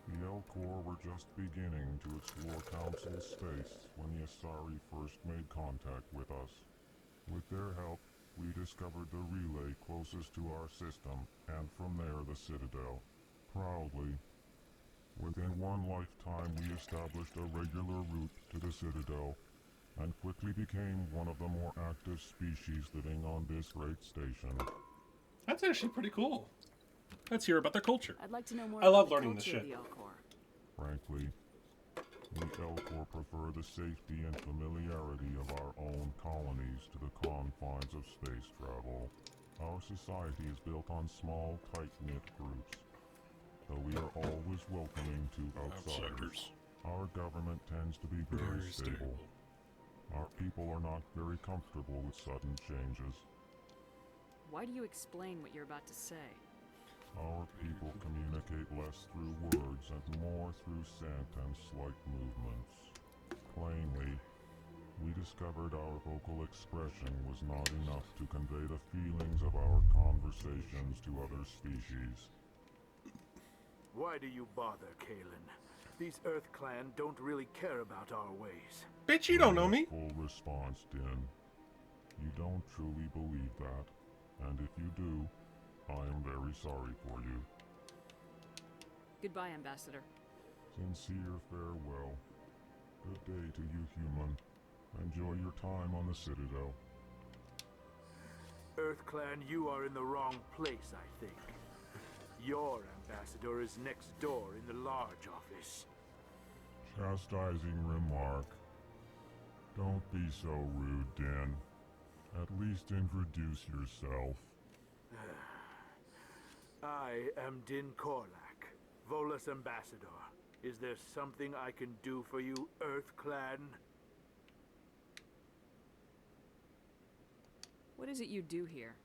The L-Corps were just beginning to explore Council space when the Asari first made contact with us. With their help, we discovered the relay closest to our system, and from there the Citadel. Proudly. Within one lifetime, we established a regular route to the Citadel, and quickly became one of the more active species living on this great station. That's actually pretty cool. Let's hear about their culture. I'd like to know more I love about learning the this culture shit. of the L-Corps. Frankly, We Elcor prefer the safety and familiarity of our own colonies to the confines of space travel. Our society is built on small, tight-knit groups. Though we are always welcoming to outsiders. Our government tends to be very stable. Our people are not very comfortable with sudden changes. Why do you explain what you're about to say? Our people communicate less through words and more through scent and slight movements. Plainly, we discovered our vocal expression was not enough to convey the feelings of our conversations to other species. Why do you bother, Kalen? These Earth Clan don't really care about our ways. Bitch, you don't know me. Full response, Din. You don't truly believe that, and if you do, I am very sorry for you. Goodbye, Ambassador. Sincere farewell. Good day to you, human. Enjoy your time on the Citadel. Earth Clan, you are in the wrong place, I think. Your ambassador is next door in the large office. Chastising remark. Don't be so rude, Din. At least introduce yourself. I am Din Korlak, Volus ambassador. Is there something I can do for you, Earth Clan? What is it you do here?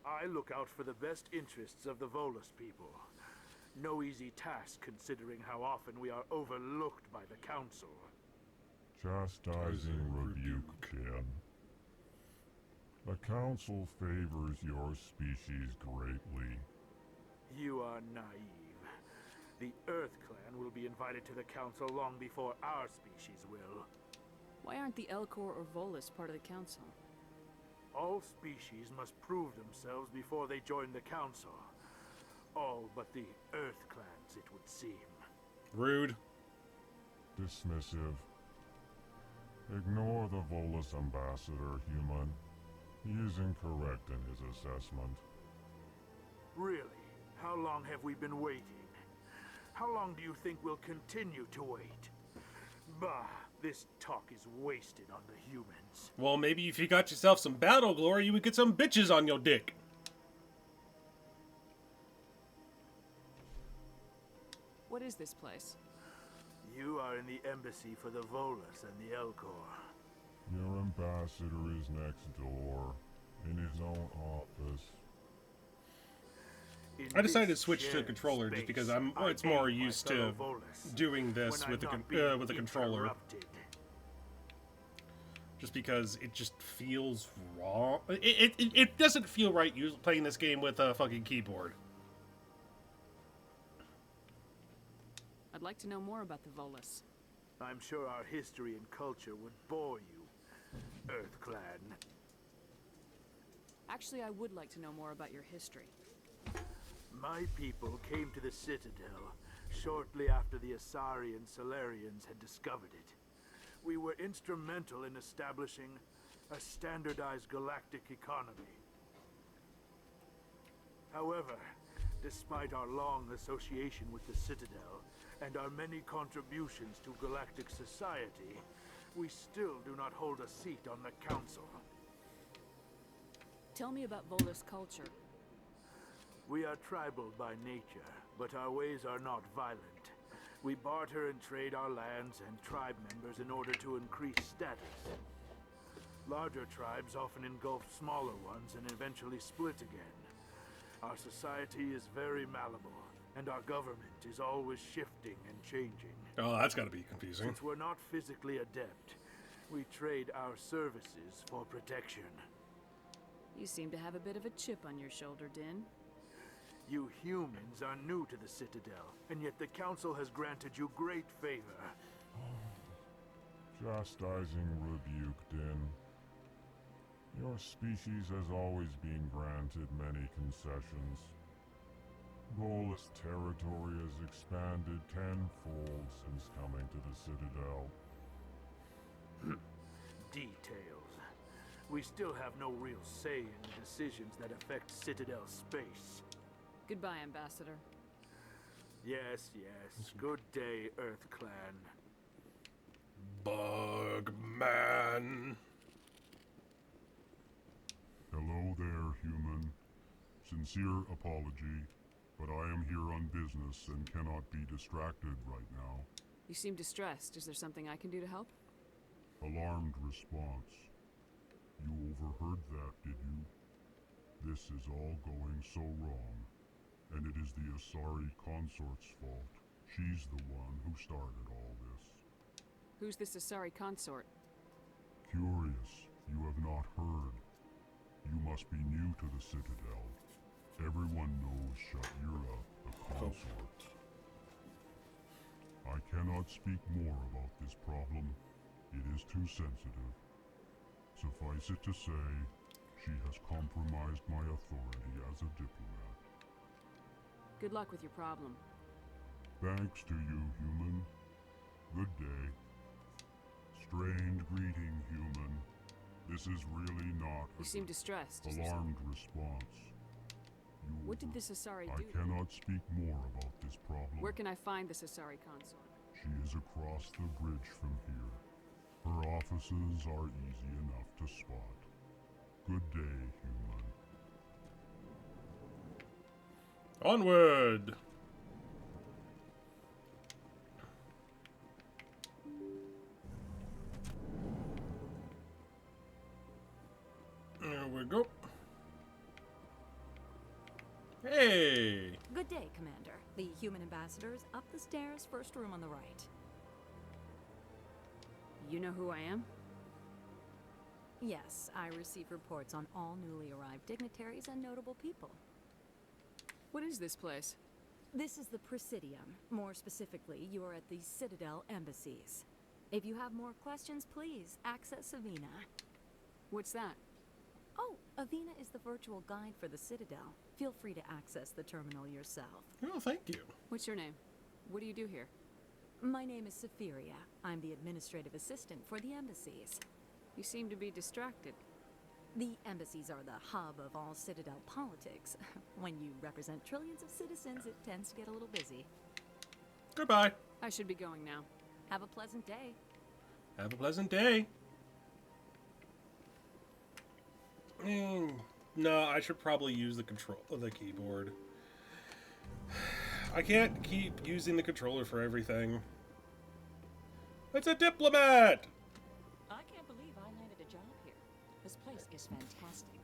I look out for the best interests of the Volus people. No easy task considering how often we are overlooked by the Council. Chastising rebuke, Ken. The Council favors your species greatly. You are naive. The Earth Clan will be invited to the Council long before our species will. Why aren't the Elcor or Volus part of the Council? All species must prove themselves before they join the Council. All but the Earth Clans, it would seem. Rude. Dismissive. Ignore the Volus ambassador, human. He is incorrect in his assessment. Really? How long have we been waiting? How long do you think we'll continue to wait? Bah, this talk is wasted on the humans. Well, maybe if you got yourself some battle glory, you would get some bitches on your dick. What is this place? You are in the embassy for the Volus and the Elcor. Your ambassador is next door, in his own office. I decided to switch to a controller just because it's more used to doing this with the controller. Just because it just feels wrong. It doesn't feel right playing this game with a fucking keyboard. I'd like to know more about the Volus. I'm sure our history and culture would bore you, Earth Clan. Actually, I would like to know more about your history. My people came to the Citadel shortly after the Asari and Solarians had discovered it. We were instrumental in establishing a standardized galactic economy. However, despite our long association with the Citadel and our many contributions to galactic society, we still do not hold a seat on the Council. Tell me about Volus culture. We are tribal by nature, but our ways are not violent. We barter and trade our lands and tribe members in order to increase status. Larger tribes often engulf smaller ones and eventually split again. Our society is very malleable, and our government is always shifting and changing. Oh, that's gotta be confusing. Since we're not physically adept, we trade our services for protection. You seem to have a bit of a chip on your shoulder, Din. You humans are new to the Citadel, and yet the Council has granted you great favor. Chastising rebuke, Din. Your species has always been granted many concessions. Volus territory has expanded tenfold since coming to the Citadel. Details. We still have no real say in the decisions that affect Citadel space. Goodbye, Ambassador. Yes, yes. Good day, Earth Clan. Bug man. Hello there, human. Sincere apology, but I am here on business and cannot be distracted right now. You seem distressed. Is there something I can do to help? Alarmed response. You overheard that, did you? This is all going so wrong, and it is the Asari consort's fault. She's the one who started all this. Who's this Asari consort? Curious, you have not heard. You must be new to the Citadel. Everyone knows Sha'ira, the consort. I cannot speak more about this problem. It is too sensitive. Suffice it to say, she has compromised my authority as a diplomat. Good luck with your problem. Thanks to you, human. Good day. Strange greeting, human. This is really not You seem distressed. alarmed response. What did this Asari I do? cannot speak more about this problem. Where can I find this Asari consort? She is across the bridge from here. Her offices are easy enough to spot. Good day, human. Onward! There we go. Hey! Good day, Commander. The human ambassadors up the stairs, first room on the right. You know who I am? Yes, I receive reports on all newly arrived dignitaries and notable people. What is this place? This is the Presidium. More specifically, you are at the Citadel embassies. If you have more questions, please access Avina. What's that? Oh, Avina is the virtual guide for the Citadel. Feel free to access the terminal yourself. Oh, thank you. What's your name? What do you do here? My name is Safiria. I'm the administrative assistant for the embassies. You seem to be distracted. The embassies are the hub of all Citadel politics. When you represent trillions of citizens, it tends to get a little busy. Goodbye. I should be going now. Have a pleasant day. Have a pleasant day. No, I should probably use the keyboard. I can't keep using the controller for everything. It's a diplomat! I can't believe I landed a job here. This place is fantastic.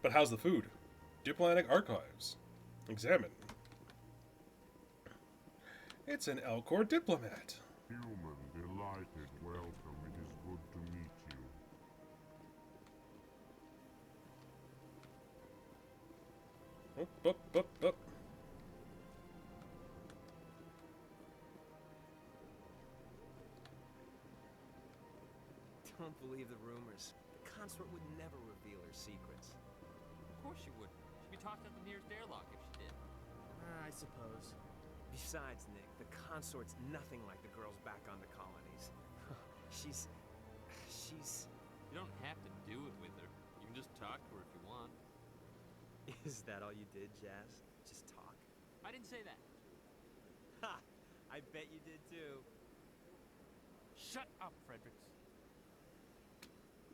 But how's the food? Diplomatic archives. Examine. It's an Elcor diplomat. Human, delighted, welcome. It is good to meet you. Up. Don't believe the rumors. The consort would never reveal her secrets. Of course she would. She'd be tossed out the nearest airlock if she did. I suppose. Besides, Nick, the consort's nothing like the girls back on the colonies. She's... You don't have to do it with her. You can just talk to her if you want. Is that all you did, Jazz? Just talk? I didn't say that. Ha! I bet you did too. Shut up, Fredericks.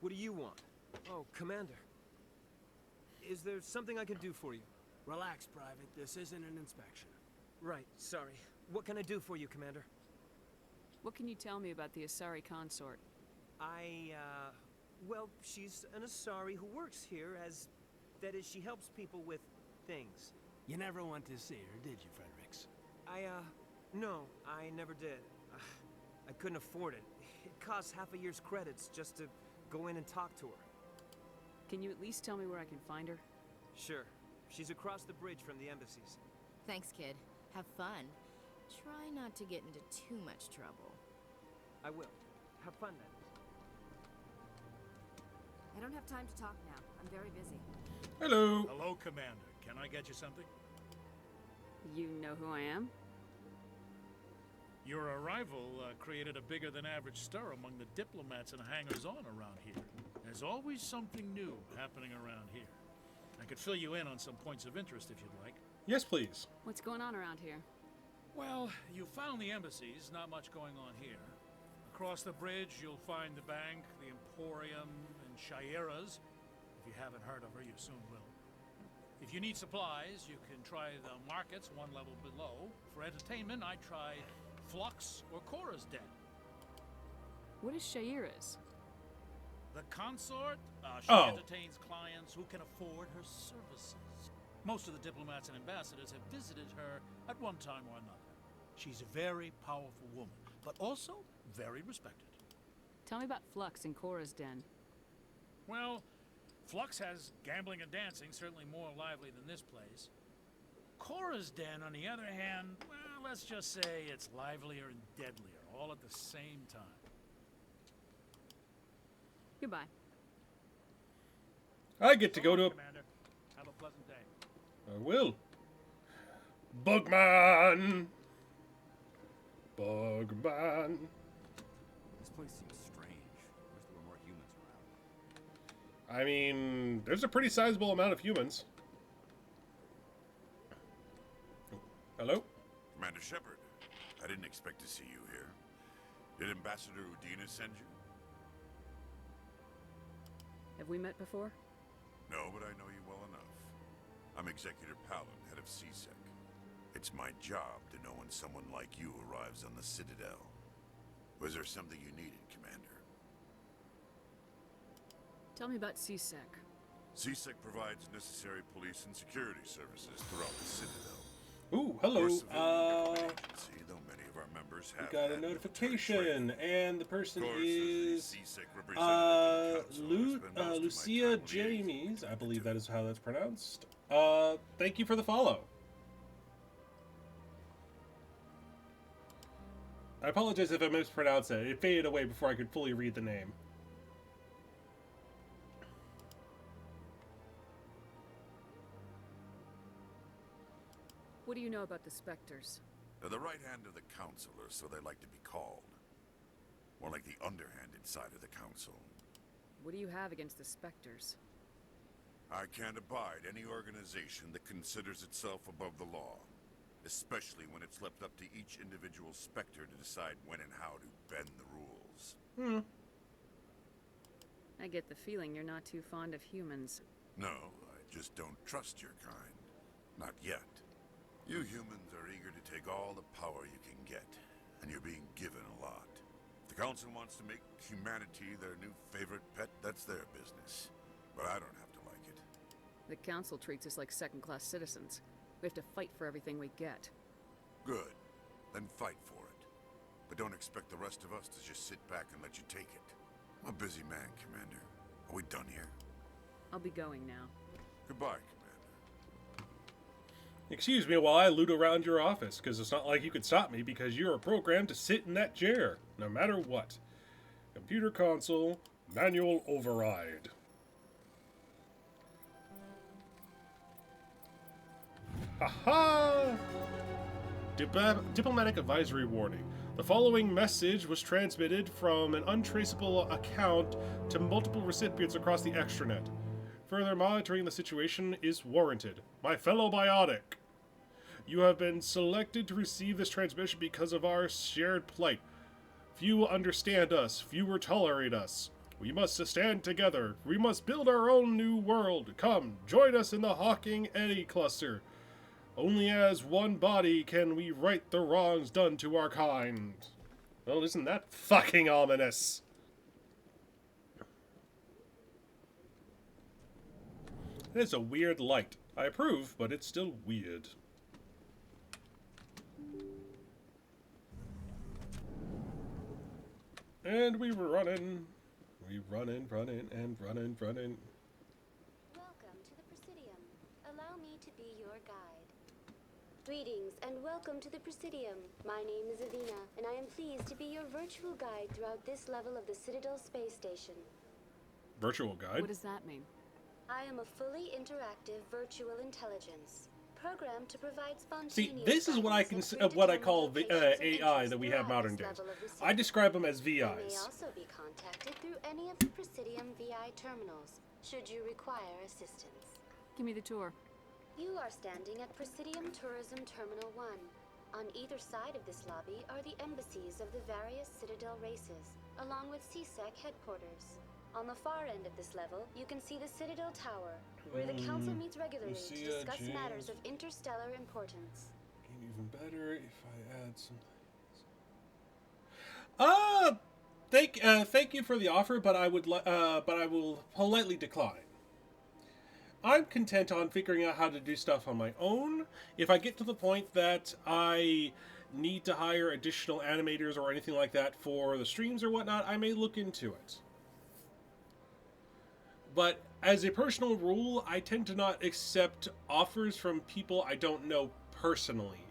What do you want? Oh, Commander. Is there something I can do for you? Relax, Private. This isn't an inspection. Right, sorry. What can I do for you, Commander? What can you tell me about the Asari consort? Well, she's an Asari who works here as... That is, she helps people with things. You never went to see her, did you, Fredericks? No, I never did. I couldn't afford it. It costs half a year's credits just to go in and talk to her. Can you at least tell me where I can find her? Sure. She's across the bridge from the embassies. Thanks, kid. Have fun. Try not to get into too much trouble. I will. Have fun then. I don't have time to talk now. I'm very busy. Hello. Hello, Commander. Can I get you something? You know who I am? Your arrival created a bigger than average stir among the diplomats and hangers-on around here. There's always something new happening around here. I could fill you in on some points of interest if you'd like. Yes, please. What's going on around here? Well, you found the embassies, not much going on here. across the bridge, you'll find the bank, the Emporium, and Shira's. If you haven't heard of her, you soon will. If you need supplies, you can try the markets one level below. For entertainment, I tried Flux or Cora's Den. What is Shira's? The consort, she Oh. entertains clients who can afford her services. Most of the diplomats and ambassadors have visited her at one time or another. She's a very powerful woman, but also very respected. Tell me about Flux and Cora's Den. Well, Flux has gambling and dancing, certainly more lively than this place. Cora's Den, on the other hand, well, let's just say it's livelier and deadlier, all at the same time. Goodbye. I get to go to a... Commander, have a pleasant day. I will. Bugman! Bugman. This place seems strange. Wish there were more humans around. I mean, there's a pretty sizable amount of humans. Hello? Commander Shepard, I didn't expect to see you here. Did Ambassador Udina send you? Have we met before? No, but I know you well enough. I'm Executor Palin, head of CSEC. It's my job to know when someone like you arrives on the Citadel. Was there something you needed, Commander? Tell me about CSEC. CSEC provides necessary police and security services throughout the Citadel. Ooh, hello. We're a civilian government agency, though many of our members have We got a had notification, and the person Of course, is as the CSEC representative to the Council, I spend most of my Lucia time liaising James. I believe that is how that's pronounced. Thank you for the follow. I apologize if I mispronounced it. It faded away before I could fully read the name. What do you know about the Spectres? They're the right hand of the Council, or so they like to be called. More like the underhanded side of the Council. What do you have against the Spectres? I can't abide any organization that considers itself above the law. Especially when it's left up to each individual Spectre to decide when and how to bend the rules. I get the feeling you're not too fond of humans. No, I just don't trust your kind. Not yet. You humans are eager to take all the power you can get, and you're being given a lot. If the Council wants to make humanity their new favorite pet, that's their business. But I don't have to like it. The Council treats us like second-class citizens. We have to fight for everything we get. Good. Then fight for it. But don't expect the rest of us to just sit back and let you take it. I'm a busy man, Commander. Are we done here? I'll be going now. Goodbye, Commander. Excuse me while I loot around your office, because it's not like you could stop me because you're programmed to sit in that chair, no matter what. Computer console, manual override. Haha! Diplomatic advisory warning. The following message was transmitted from an untraceable account to multiple recipients across the extranet. Further monitoring the situation is warranted. My fellow biotic, you have been selected to receive this transmission because of our shared plight. Few will understand us, few will tolerate us. We must stand together. We must build our own new world. Come, join us in the Hawking Eddy Cluster. Only as one body can we right the wrongs done to our kind. Well, isn't that fucking ominous? It's a weird light. I approve, but it's still weird. And we were running. We running. Welcome to the Presidium. Allow me to be your guide. Greetings and welcome to the Presidium. My name is Avina, and I am pleased to be your virtual guide throughout this level of the Citadel space station. Virtual guide? What does that mean? I am a fully interactive virtual intelligence, programmed to provide spontaneous. See, this is what I can what I call the AI that we have modern days. I describe them as VIs. You may also be contacted through any of the Presidium VI terminals, should you require assistance. Give me the tour. You are standing at Presidium Tourism Terminal 1. On either side of this lobby are the embassies of the various Citadel races, along with CSEC headquarters. On the far end of this level, you can see the Citadel Tower, where the Council meets regularly to discuss matters of interstellar importance. Game even better if I add some. Thank you for the offer, but I will politely decline. I'm content on figuring out how to do stuff on my own. If I get to the point that I need to hire additional animators or anything like that for the streams or whatnot, I may look into it. But as a personal rule, I tend to not accept offers from people I don't know personally,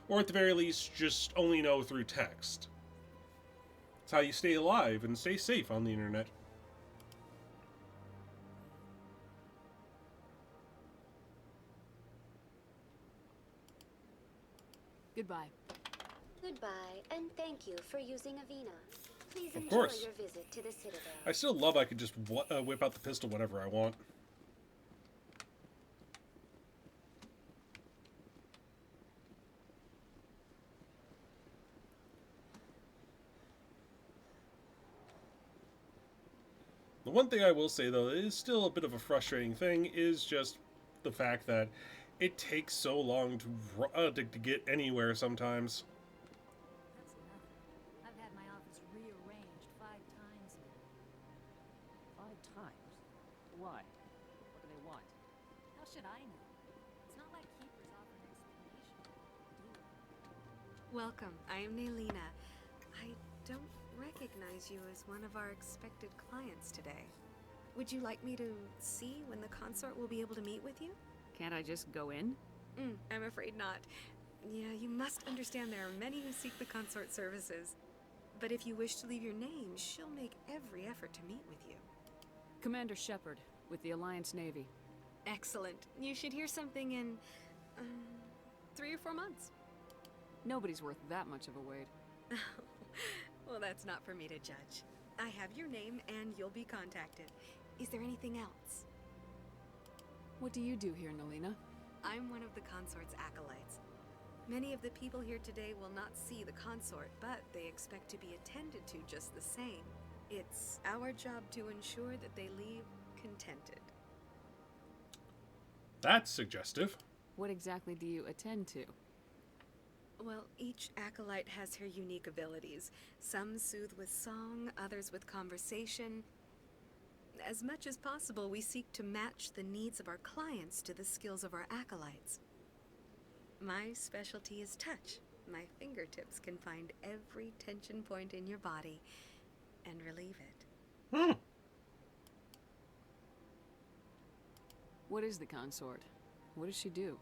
or at the very least, just only know through text. It's how you stay alive and stay safe on the internet. Goodbye. Goodbye, and thank you for using Avina. Please Of enjoy course. your visit to the Citadel. I still love I could just whip out the pistol whenever I want. The one thing I will say, though, that is still a bit of a frustrating thing is just the fact that it takes so long to get anywhere sometimes. That's nothing. I've had my office rearranged 5 times now. 5 times? Why? What do they want? How should I know? It's not like keepers offer an explanation, do they? Welcome. I am Nelina. I don't recognize you as one of our expected clients today. Would you like me to see when the consort will be able to meet with you? Can't I just go in? I'm afraid not. Yeah, you must understand there are many who seek the consort services. But if you wish to leave your name, she'll make every effort to meet with you. Commander Shepard, with the Alliance Navy. Excellent. You should hear something in 3 or 4 months. Nobody's worth that much of a wait. Well, that's not for me to judge. I have your name and you'll be contacted. Is there anything else? What do you do here, Nelina? I'm one of the consort's acolytes. Many of the people here today will not see the consort, but they expect to be attended to just the same. It's our job to ensure that they leave contented. That's suggestive. What exactly do you attend to? Well, each acolyte has her unique abilities. Some soothe with song, others with conversation. As much as possible, we seek to match the needs of our clients to the skills of our acolytes. My specialty is touch. My fingertips can find every tension point in your body and relieve it. What is the consort? What does she do?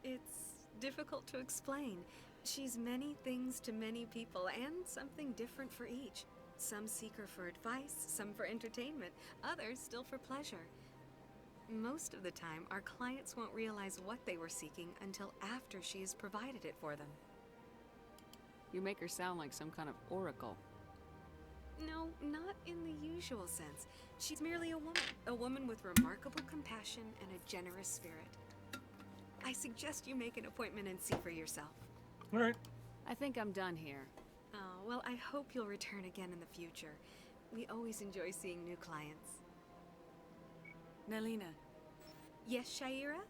It's difficult to explain. She's many things to many people, and something different for each. Some seek her for advice, some for entertainment, others still for pleasure. Most of the time, our clients won't realize what they were seeking until after she has provided it for them. You make her sound like some kind of oracle. No, not in the usual sense. She's merely a woman with remarkable compassion and a generous spirit. I suggest you make an appointment and see for yourself. All right. I think I'm done here. Oh, well, I hope you'll return again in the future. We always enjoy seeing new clients. Nelina. Yes, Shaira?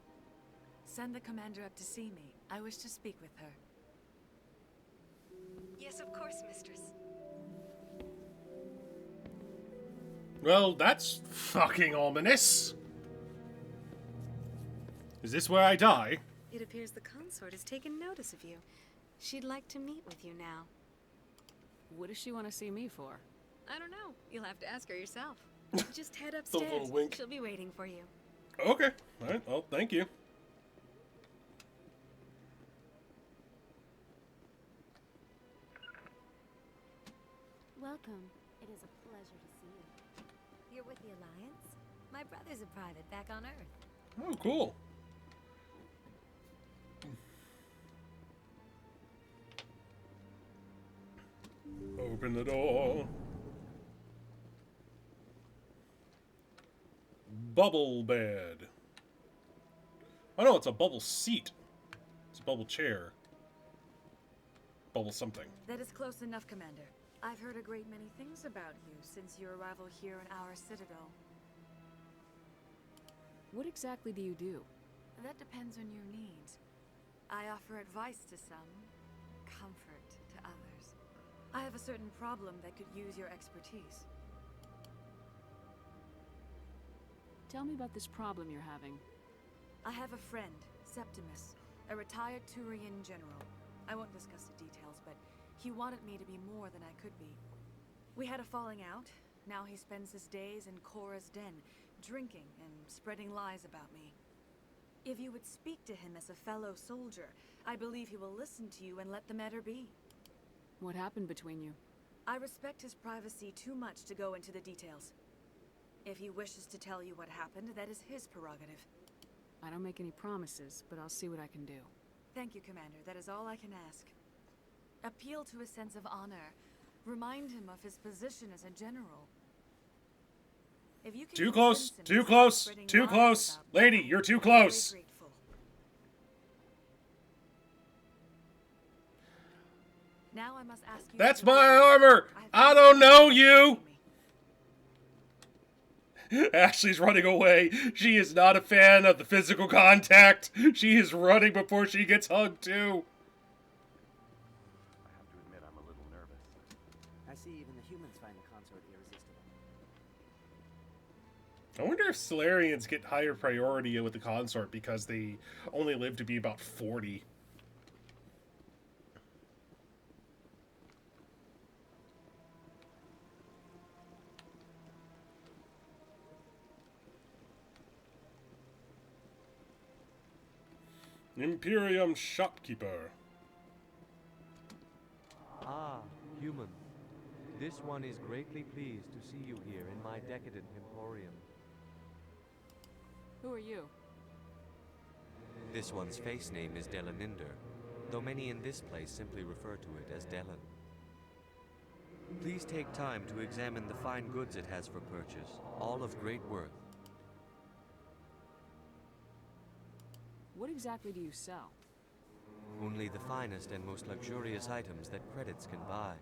Send the commander up to see me. I wish to speak with her. Yes, of course, mistress. Well, that's fucking ominous. Is this where I die? It appears the consort has taken notice of you. She'd like to meet with you now. What does she want to see me for? I don't know. You'll have to ask her yourself. Just head The upstairs. little wink. She'll be waiting for you. Okay. All right. Well, thank you. Welcome. It is a pleasure to see you. You're with the Alliance? My brother's a private back on Earth. Oh, cool. Open the door. Bubble bed. Oh no, it's a bubble seat. It's a bubble chair. bubble something. That is close enough, Commander. I've heard a great many things about you since your arrival here in our citadel. What exactly do you do? That depends on your needs. I offer advice to some, comfort to others. I have a certain problem that could use your expertise. Tell me about this problem you're having. I have a friend, Septimus, a retired Turian general. I won't discuss the details, but he wanted me to be more than I could be. We had a falling out. Now he spends his days in Korra's den, drinking and spreading lies about me. If you would speak to him as a fellow soldier, I believe he will listen to you and let the matter be. What happened between you? I respect his privacy too much to go into the details. If he wishes to tell you what happened, that is his prerogative. I don't make any promises, but I'll see what I can do. Thank you, Commander. That is all I can ask. Appeal to his sense of honor. Remind him of his position as a general. If you can Too close, too close, too close. Lady, you're too close. Now I must ask you. That's my armor. I don't know you. Ashley's running away. She is not a fan of the physical contact. She is running before she gets hugged too. I have to admit, I'm a little nervous. I see even the humans find the consort irresistible. I wonder if Solarians get higher priority with the consort because they only live to be about 40. Imperium shopkeeper. Ah, human. This one is greatly pleased to see you here in my decadent emporium. Who are you? This one's face name is Delaninder, though many in this place simply refer to it as Delan. Please take time to examine the fine goods it has for purchase, all of great worth. What exactly do you sell? Only the finest and most luxurious items that credits can buy.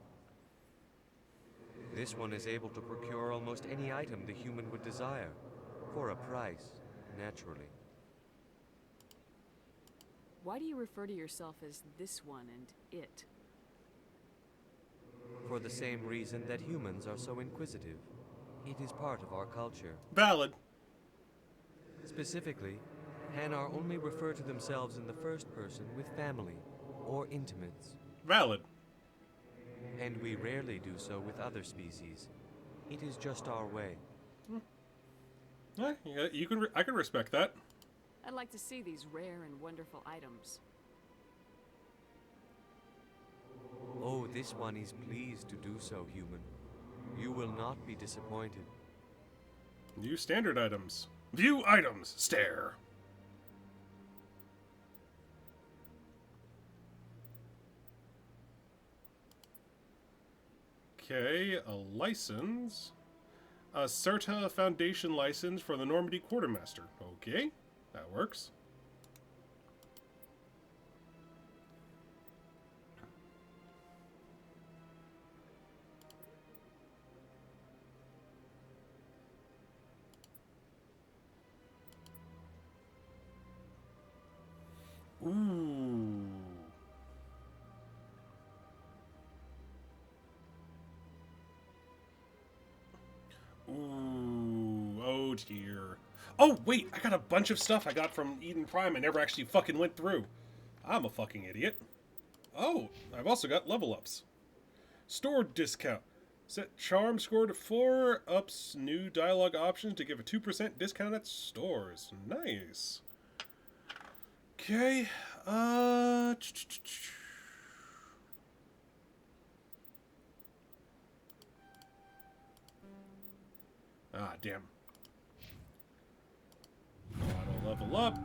This one is able to procure almost any item the human would desire, for a price, naturally. Why do you refer to yourself as this one and it? For the same reason that humans are so inquisitive. It is part of our culture. Valid. Specifically, Hanar only refer to themselves in the first person with family or intimates. Valid. And we rarely do so with other species. It is just our way. Yeah, I can respect that. I'd like to see these rare and wonderful items. Oh, this one is pleased to do so, human. You will not be disappointed. View standard items. View items. Stare. Okay, a license. A Certa Foundation license for the Normandy Quartermaster. Okay, that works. Ooh. Ooh, oh dear. Oh, wait, I got a bunch of stuff I got from Eden Prime I never actually fucking went through. I'm a fucking idiot. Oh, I've also got level ups. Store discount. Set charm score to 4, ups new dialogue options to give a 2% discount at stores. Nice. Okay, ah, damn. Auto level up.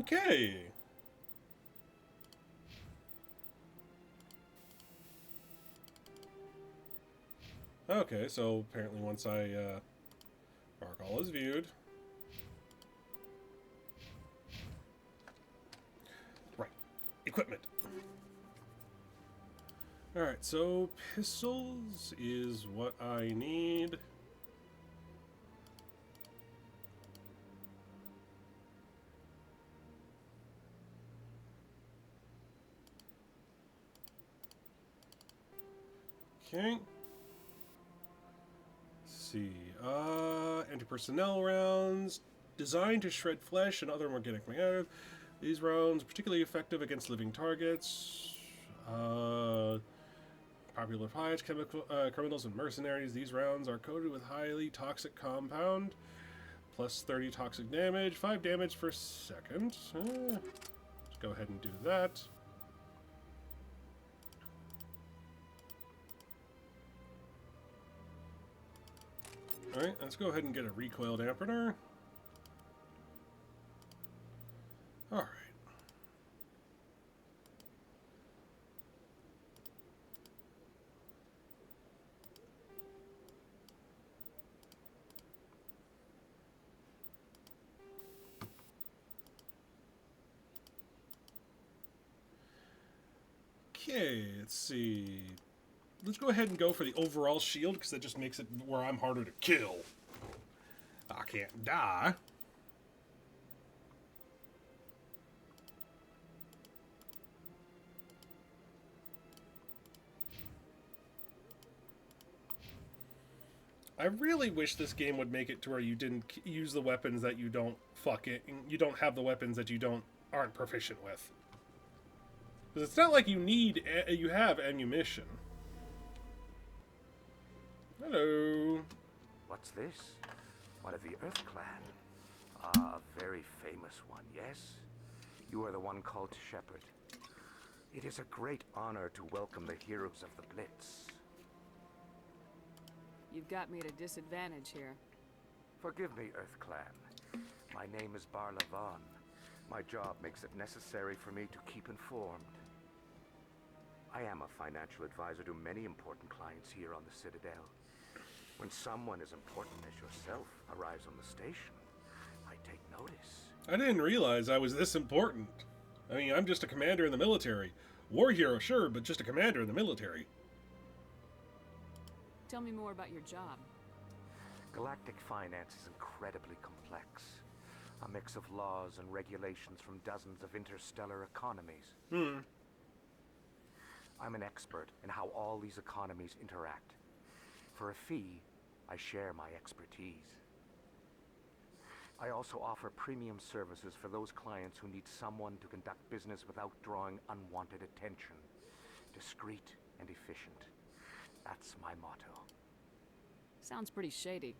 Okay. Okay, so apparently once I mark all as viewed. Right. Equipment. Alright, so pistols is what I need. Okay. Let's see. Anti-personnel rounds. Designed to shred flesh and other organic matter. These rounds are particularly effective against living targets. Popular pilots, criminals, and mercenaries. These rounds are coated with highly toxic compound. Plus 30 toxic damage. 5 damage per second. Let's go ahead and do that. Alright, let's go ahead and get a recoil dampener. Alright. Okay, let's see. Let's go ahead and go for the overall shield, because that just makes it where I'm harder to kill. I can't die. I really wish this game would make it to where you didn't use the weapons that you don't you don't have the weapons that you aren't proficient with. Because it's not like you have ammunition. Hello. What's this? One of the Earth Clan. Ah, a very famous one, yes? You are the one called Shepard. It is a great honor to welcome the heroes of the Blitz. You've got me at a disadvantage here. Forgive me, Earth Clan. My name is Barla Vaughn. My job makes it necessary for me to keep informed. I am a financial advisor to many important clients here on the Citadel. When someone as important as yourself arrives on the station, I take notice. I didn't realize I was this important. I mean, I'm just a commander in the military. War hero, sure, but just a commander in the military. Tell me more about your job. Galactic finance is incredibly complex. A mix of laws and regulations from dozens of interstellar economies. I'm an expert in how all these economies interact. For a fee, I share my expertise. I also offer premium services for those clients who need someone to conduct business without drawing unwanted attention. Discreet and efficient. That's my motto. Sounds pretty shady.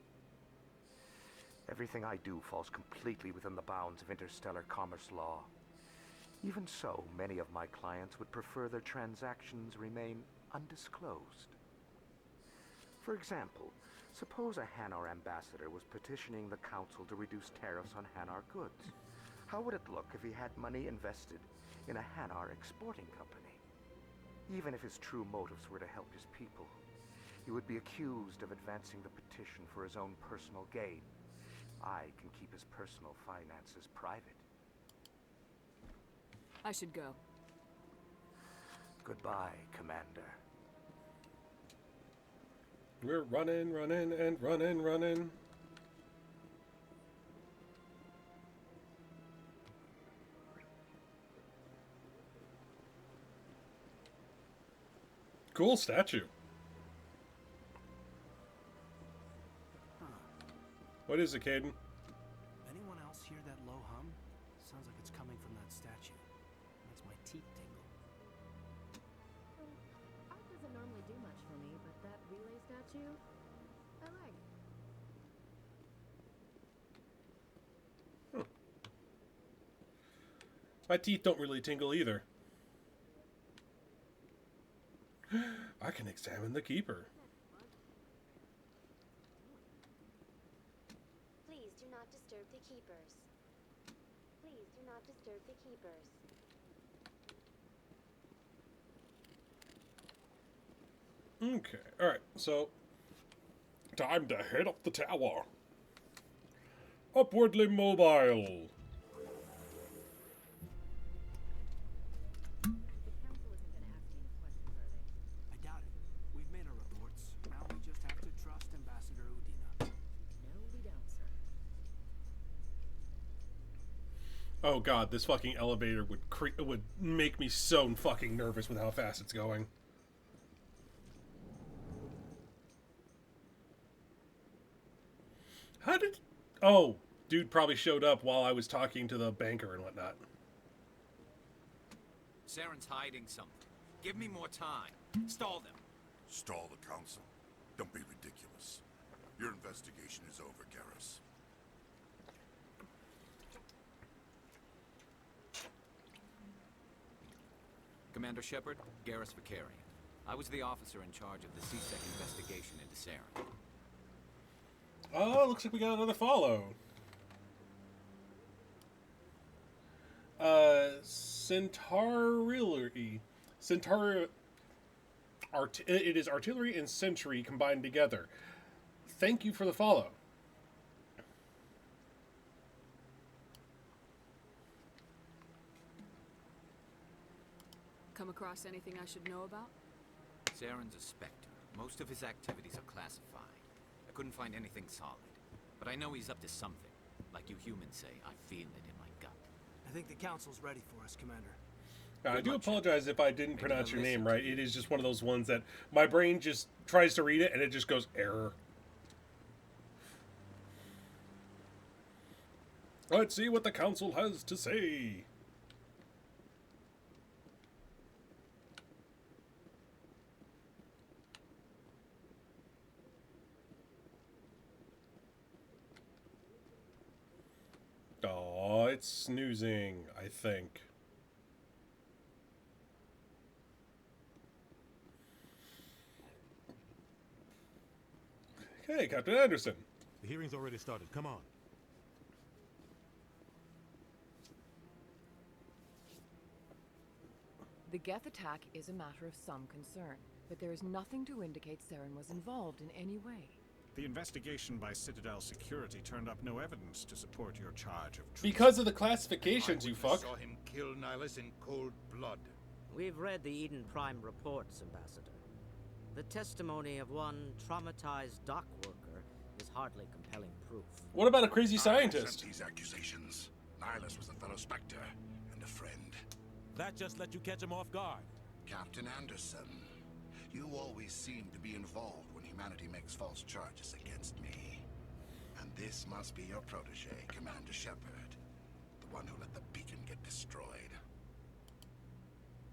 Everything I do falls completely within the bounds of interstellar commerce law. Even so, many of my clients would prefer their transactions remain undisclosed. For example, suppose a Hanar ambassador was petitioning the council to reduce tariffs on Hanar goods. How would it look if he had money invested in a Hanar exporting company? Even if his true motives were to help his people, he would be accused of advancing the petition for his own personal gain. I can keep his personal finances private. I should go. Goodbye, Commander. We're running, and running. Cool statue. What is it, Caden? Anyone else hear that low hum? Sounds like it's coming from that statue. Makes my teeth tingle. Art doesn't normally do much for me, but that relay statue, I like. My teeth don't really tingle either. I can examine the keeper. Please do not disturb the keepers. Please do not disturb the keepers. Okay, alright, so Time to head up the tower. Upwardly mobile. I doubt it. We've made our reports. Now we just have to trust Ambassador Udina. No, we don't, sir. Oh god, this fucking elevator would make me so fucking nervous with how fast it's going. How did... Oh, dude probably showed up while I was talking to the banker and whatnot. Saren's hiding something. Give me more time. Stall them. Stall the council? Don't be ridiculous. Your investigation is over, Garrus. Commander Shepard, Garrus Vicarian. I was the officer in charge of the C-Sec investigation into Saren. Oh, looks like we got another follow. Centauri. It is artillery and sentry combined together. Thank you for the follow. Come across anything I should know about? Saren's a Spectre. Most of his activities are classified. I couldn't find anything solid. But I know he's up to something. Like you humans say, I feel it in my gut. I think the council's ready for us, Commander. I do apologize if I didn't pronounce your name right. It is just one of those ones that my brain just tries to read it and it just goes error. Let's see what the council has to say. Oh, it's snoozing, I think. Okay, Captain Anderson. The hearing's already started. Come on. The Geth attack is a matter of some concern, but there is nothing to indicate Saren was involved in any way. The investigation by Citadel Security turned up no evidence to support your charge of treason. Because of the classifications, you fuck. Saw him kill Nihilus in cold blood. We've read the Eden Prime reports, Ambassador. The testimony of one traumatized dock worker is hardly compelling proof. What about a crazy scientist? These accusations. Nihilus was a fellow Spectre and a friend. That just let you catch him off guard. Captain Anderson, you always seem to be involved when humanity makes false charges against me. And this must be your protege, Commander Shepard, the one who let the beacon get destroyed.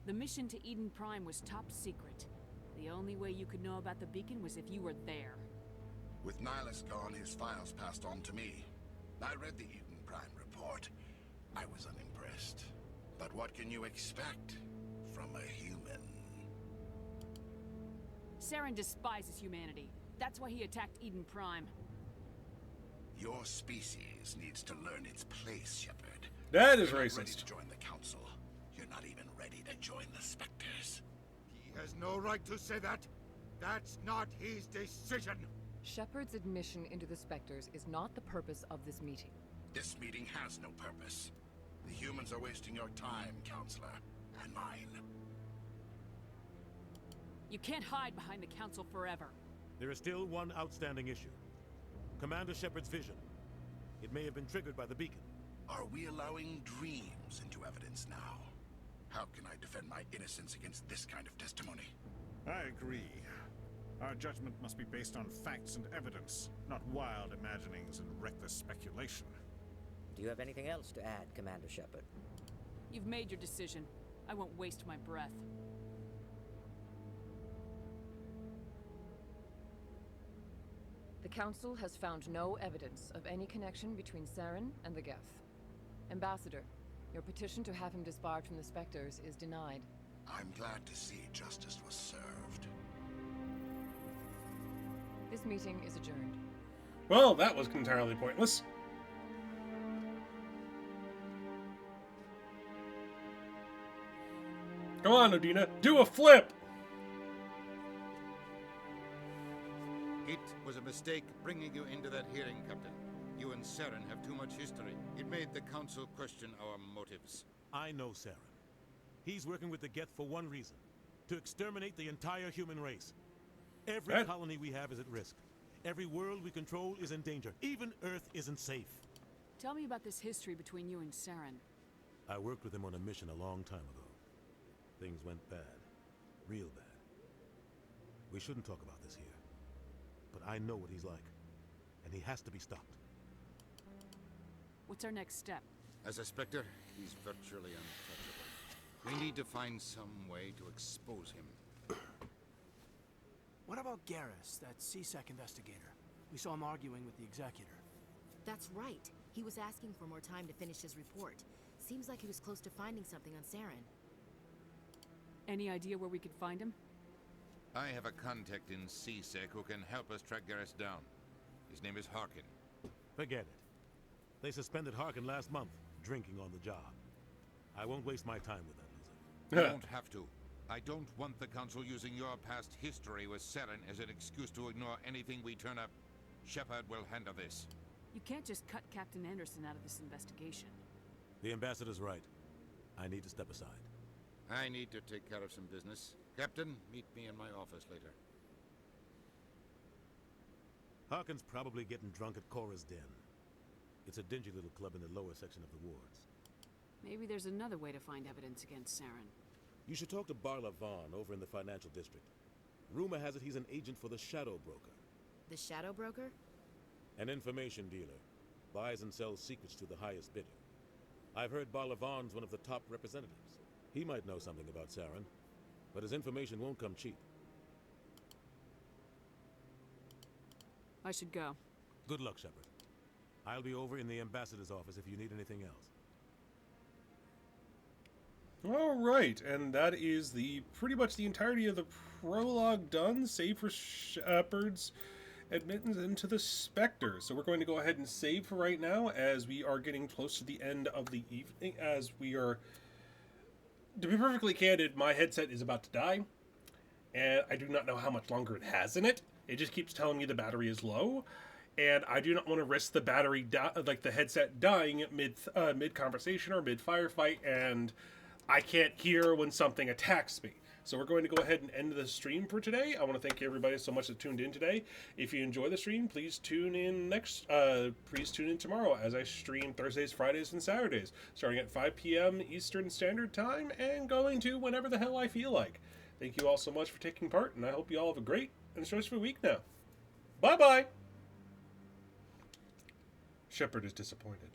The mission to Eden Prime was top secret. The only way you could know about the beacon was if you were there. With Nihilus gone, his files passed on to me. I read the Eden Prime report. I was unimpressed. But what can you expect from a human? Saren despises humanity. That's why he attacked Eden Prime. Your species needs to learn its place, Shepard. That is You're not racist. ready to join the Council. You're not even ready to join the Spectres. He has no right to say that. That's not his decision. Shepard's admission into the Spectres is not the purpose of this meeting. This meeting has no purpose. The humans are wasting your time, Counselor, and mine. You can't hide behind the Council forever. There is still one outstanding issue. Commander Shepard's vision. It may have been triggered by the beacon. Are we allowing dreams into evidence now? How can I defend my innocence against this kind of testimony? I agree. Our judgment must be based on facts and evidence, not wild imaginings and reckless speculation. Do you have anything else to add, Commander Shepard? You've made your decision. I won't waste my breath. The Council has found no evidence of any connection between Saren and the Geth. Ambassador, your petition to have him disbarred from the Spectres is denied. I'm glad to see justice was served. This meeting is adjourned. Well, that was entirely pointless. Go on, Udina. Do a flip! It was a mistake bringing you into that hearing, Captain. You and Saren have too much history. It made the Council question our motives. I know Saren. He's working with the Geth for one reason. To exterminate the entire human race. Every colony we have is at risk. Every world we control is in danger. Even Earth isn't safe. Tell me about this history between you and Saren. I worked with him on a mission a long time ago. Things went bad. Real bad. We shouldn't talk about this here. But I know what he's like. And he has to be stopped. What's our next step? As a Spectre, he's virtually untouchable. We need to find some way to expose him. What about Garrus, that CSEC investigator? We saw him arguing with the Executor. That's right. He was asking for more time to finish his report. Seems like he was close to finding something on Saren. Any idea where we could find him? I have a contact in CSEC who can help us track Garrus down. His name is Harkin. Forget it. They suspended Harkin last month, drinking on the job. I won't waste my time with that loser. You don't have to. I don't want the Council using your past history with Saren as an excuse to ignore anything we turn up. Shepard will handle this. You can't just cut Captain Anderson out of this investigation. The Ambassador's right. I need to step aside. I need to take care of some business. Captain, meet me in my office later. Harkin's probably getting drunk at Cora's Den. It's a dingy little club in the lower section of the wards. Maybe there's another way to find evidence against Saren. You should talk to Barla Vaughn over in the financial district. Rumor has it he's an agent for the Shadow Broker. The Shadow Broker? An information dealer. Buys and sells secrets to the highest bidder. I've heard Barla Vaughn's one of the top representatives. He might know something about Saren, but his information won't come cheap. I should go. Good luck, Shepard. I'll be over in the Ambassador's office if you need anything else. All right, and that is pretty much the entirety of the prologue done, save for Shepard's admittance into the Spectre. So we're going to go ahead and save for right now, as we are getting close to the end of the evening, as we are... To be perfectly candid, my headset is about to die, and I do not know how much longer it has in it. It just keeps telling me the battery is low, and I do not want to risk the battery, the headset dying mid conversation or mid firefight, and I can't hear when something attacks me. So we're going to go ahead and end the stream for today. I want to thank everybody so much that tuned in today. If you enjoy the stream, please tune in tomorrow as I stream Thursdays, Fridays, and Saturdays, starting at 5 p.m. Eastern Standard Time and going to whenever the hell I feel like. Thank you all so much for taking part, and I hope you all have a great and stress-free week now. Bye-bye! Shepard is disappointed.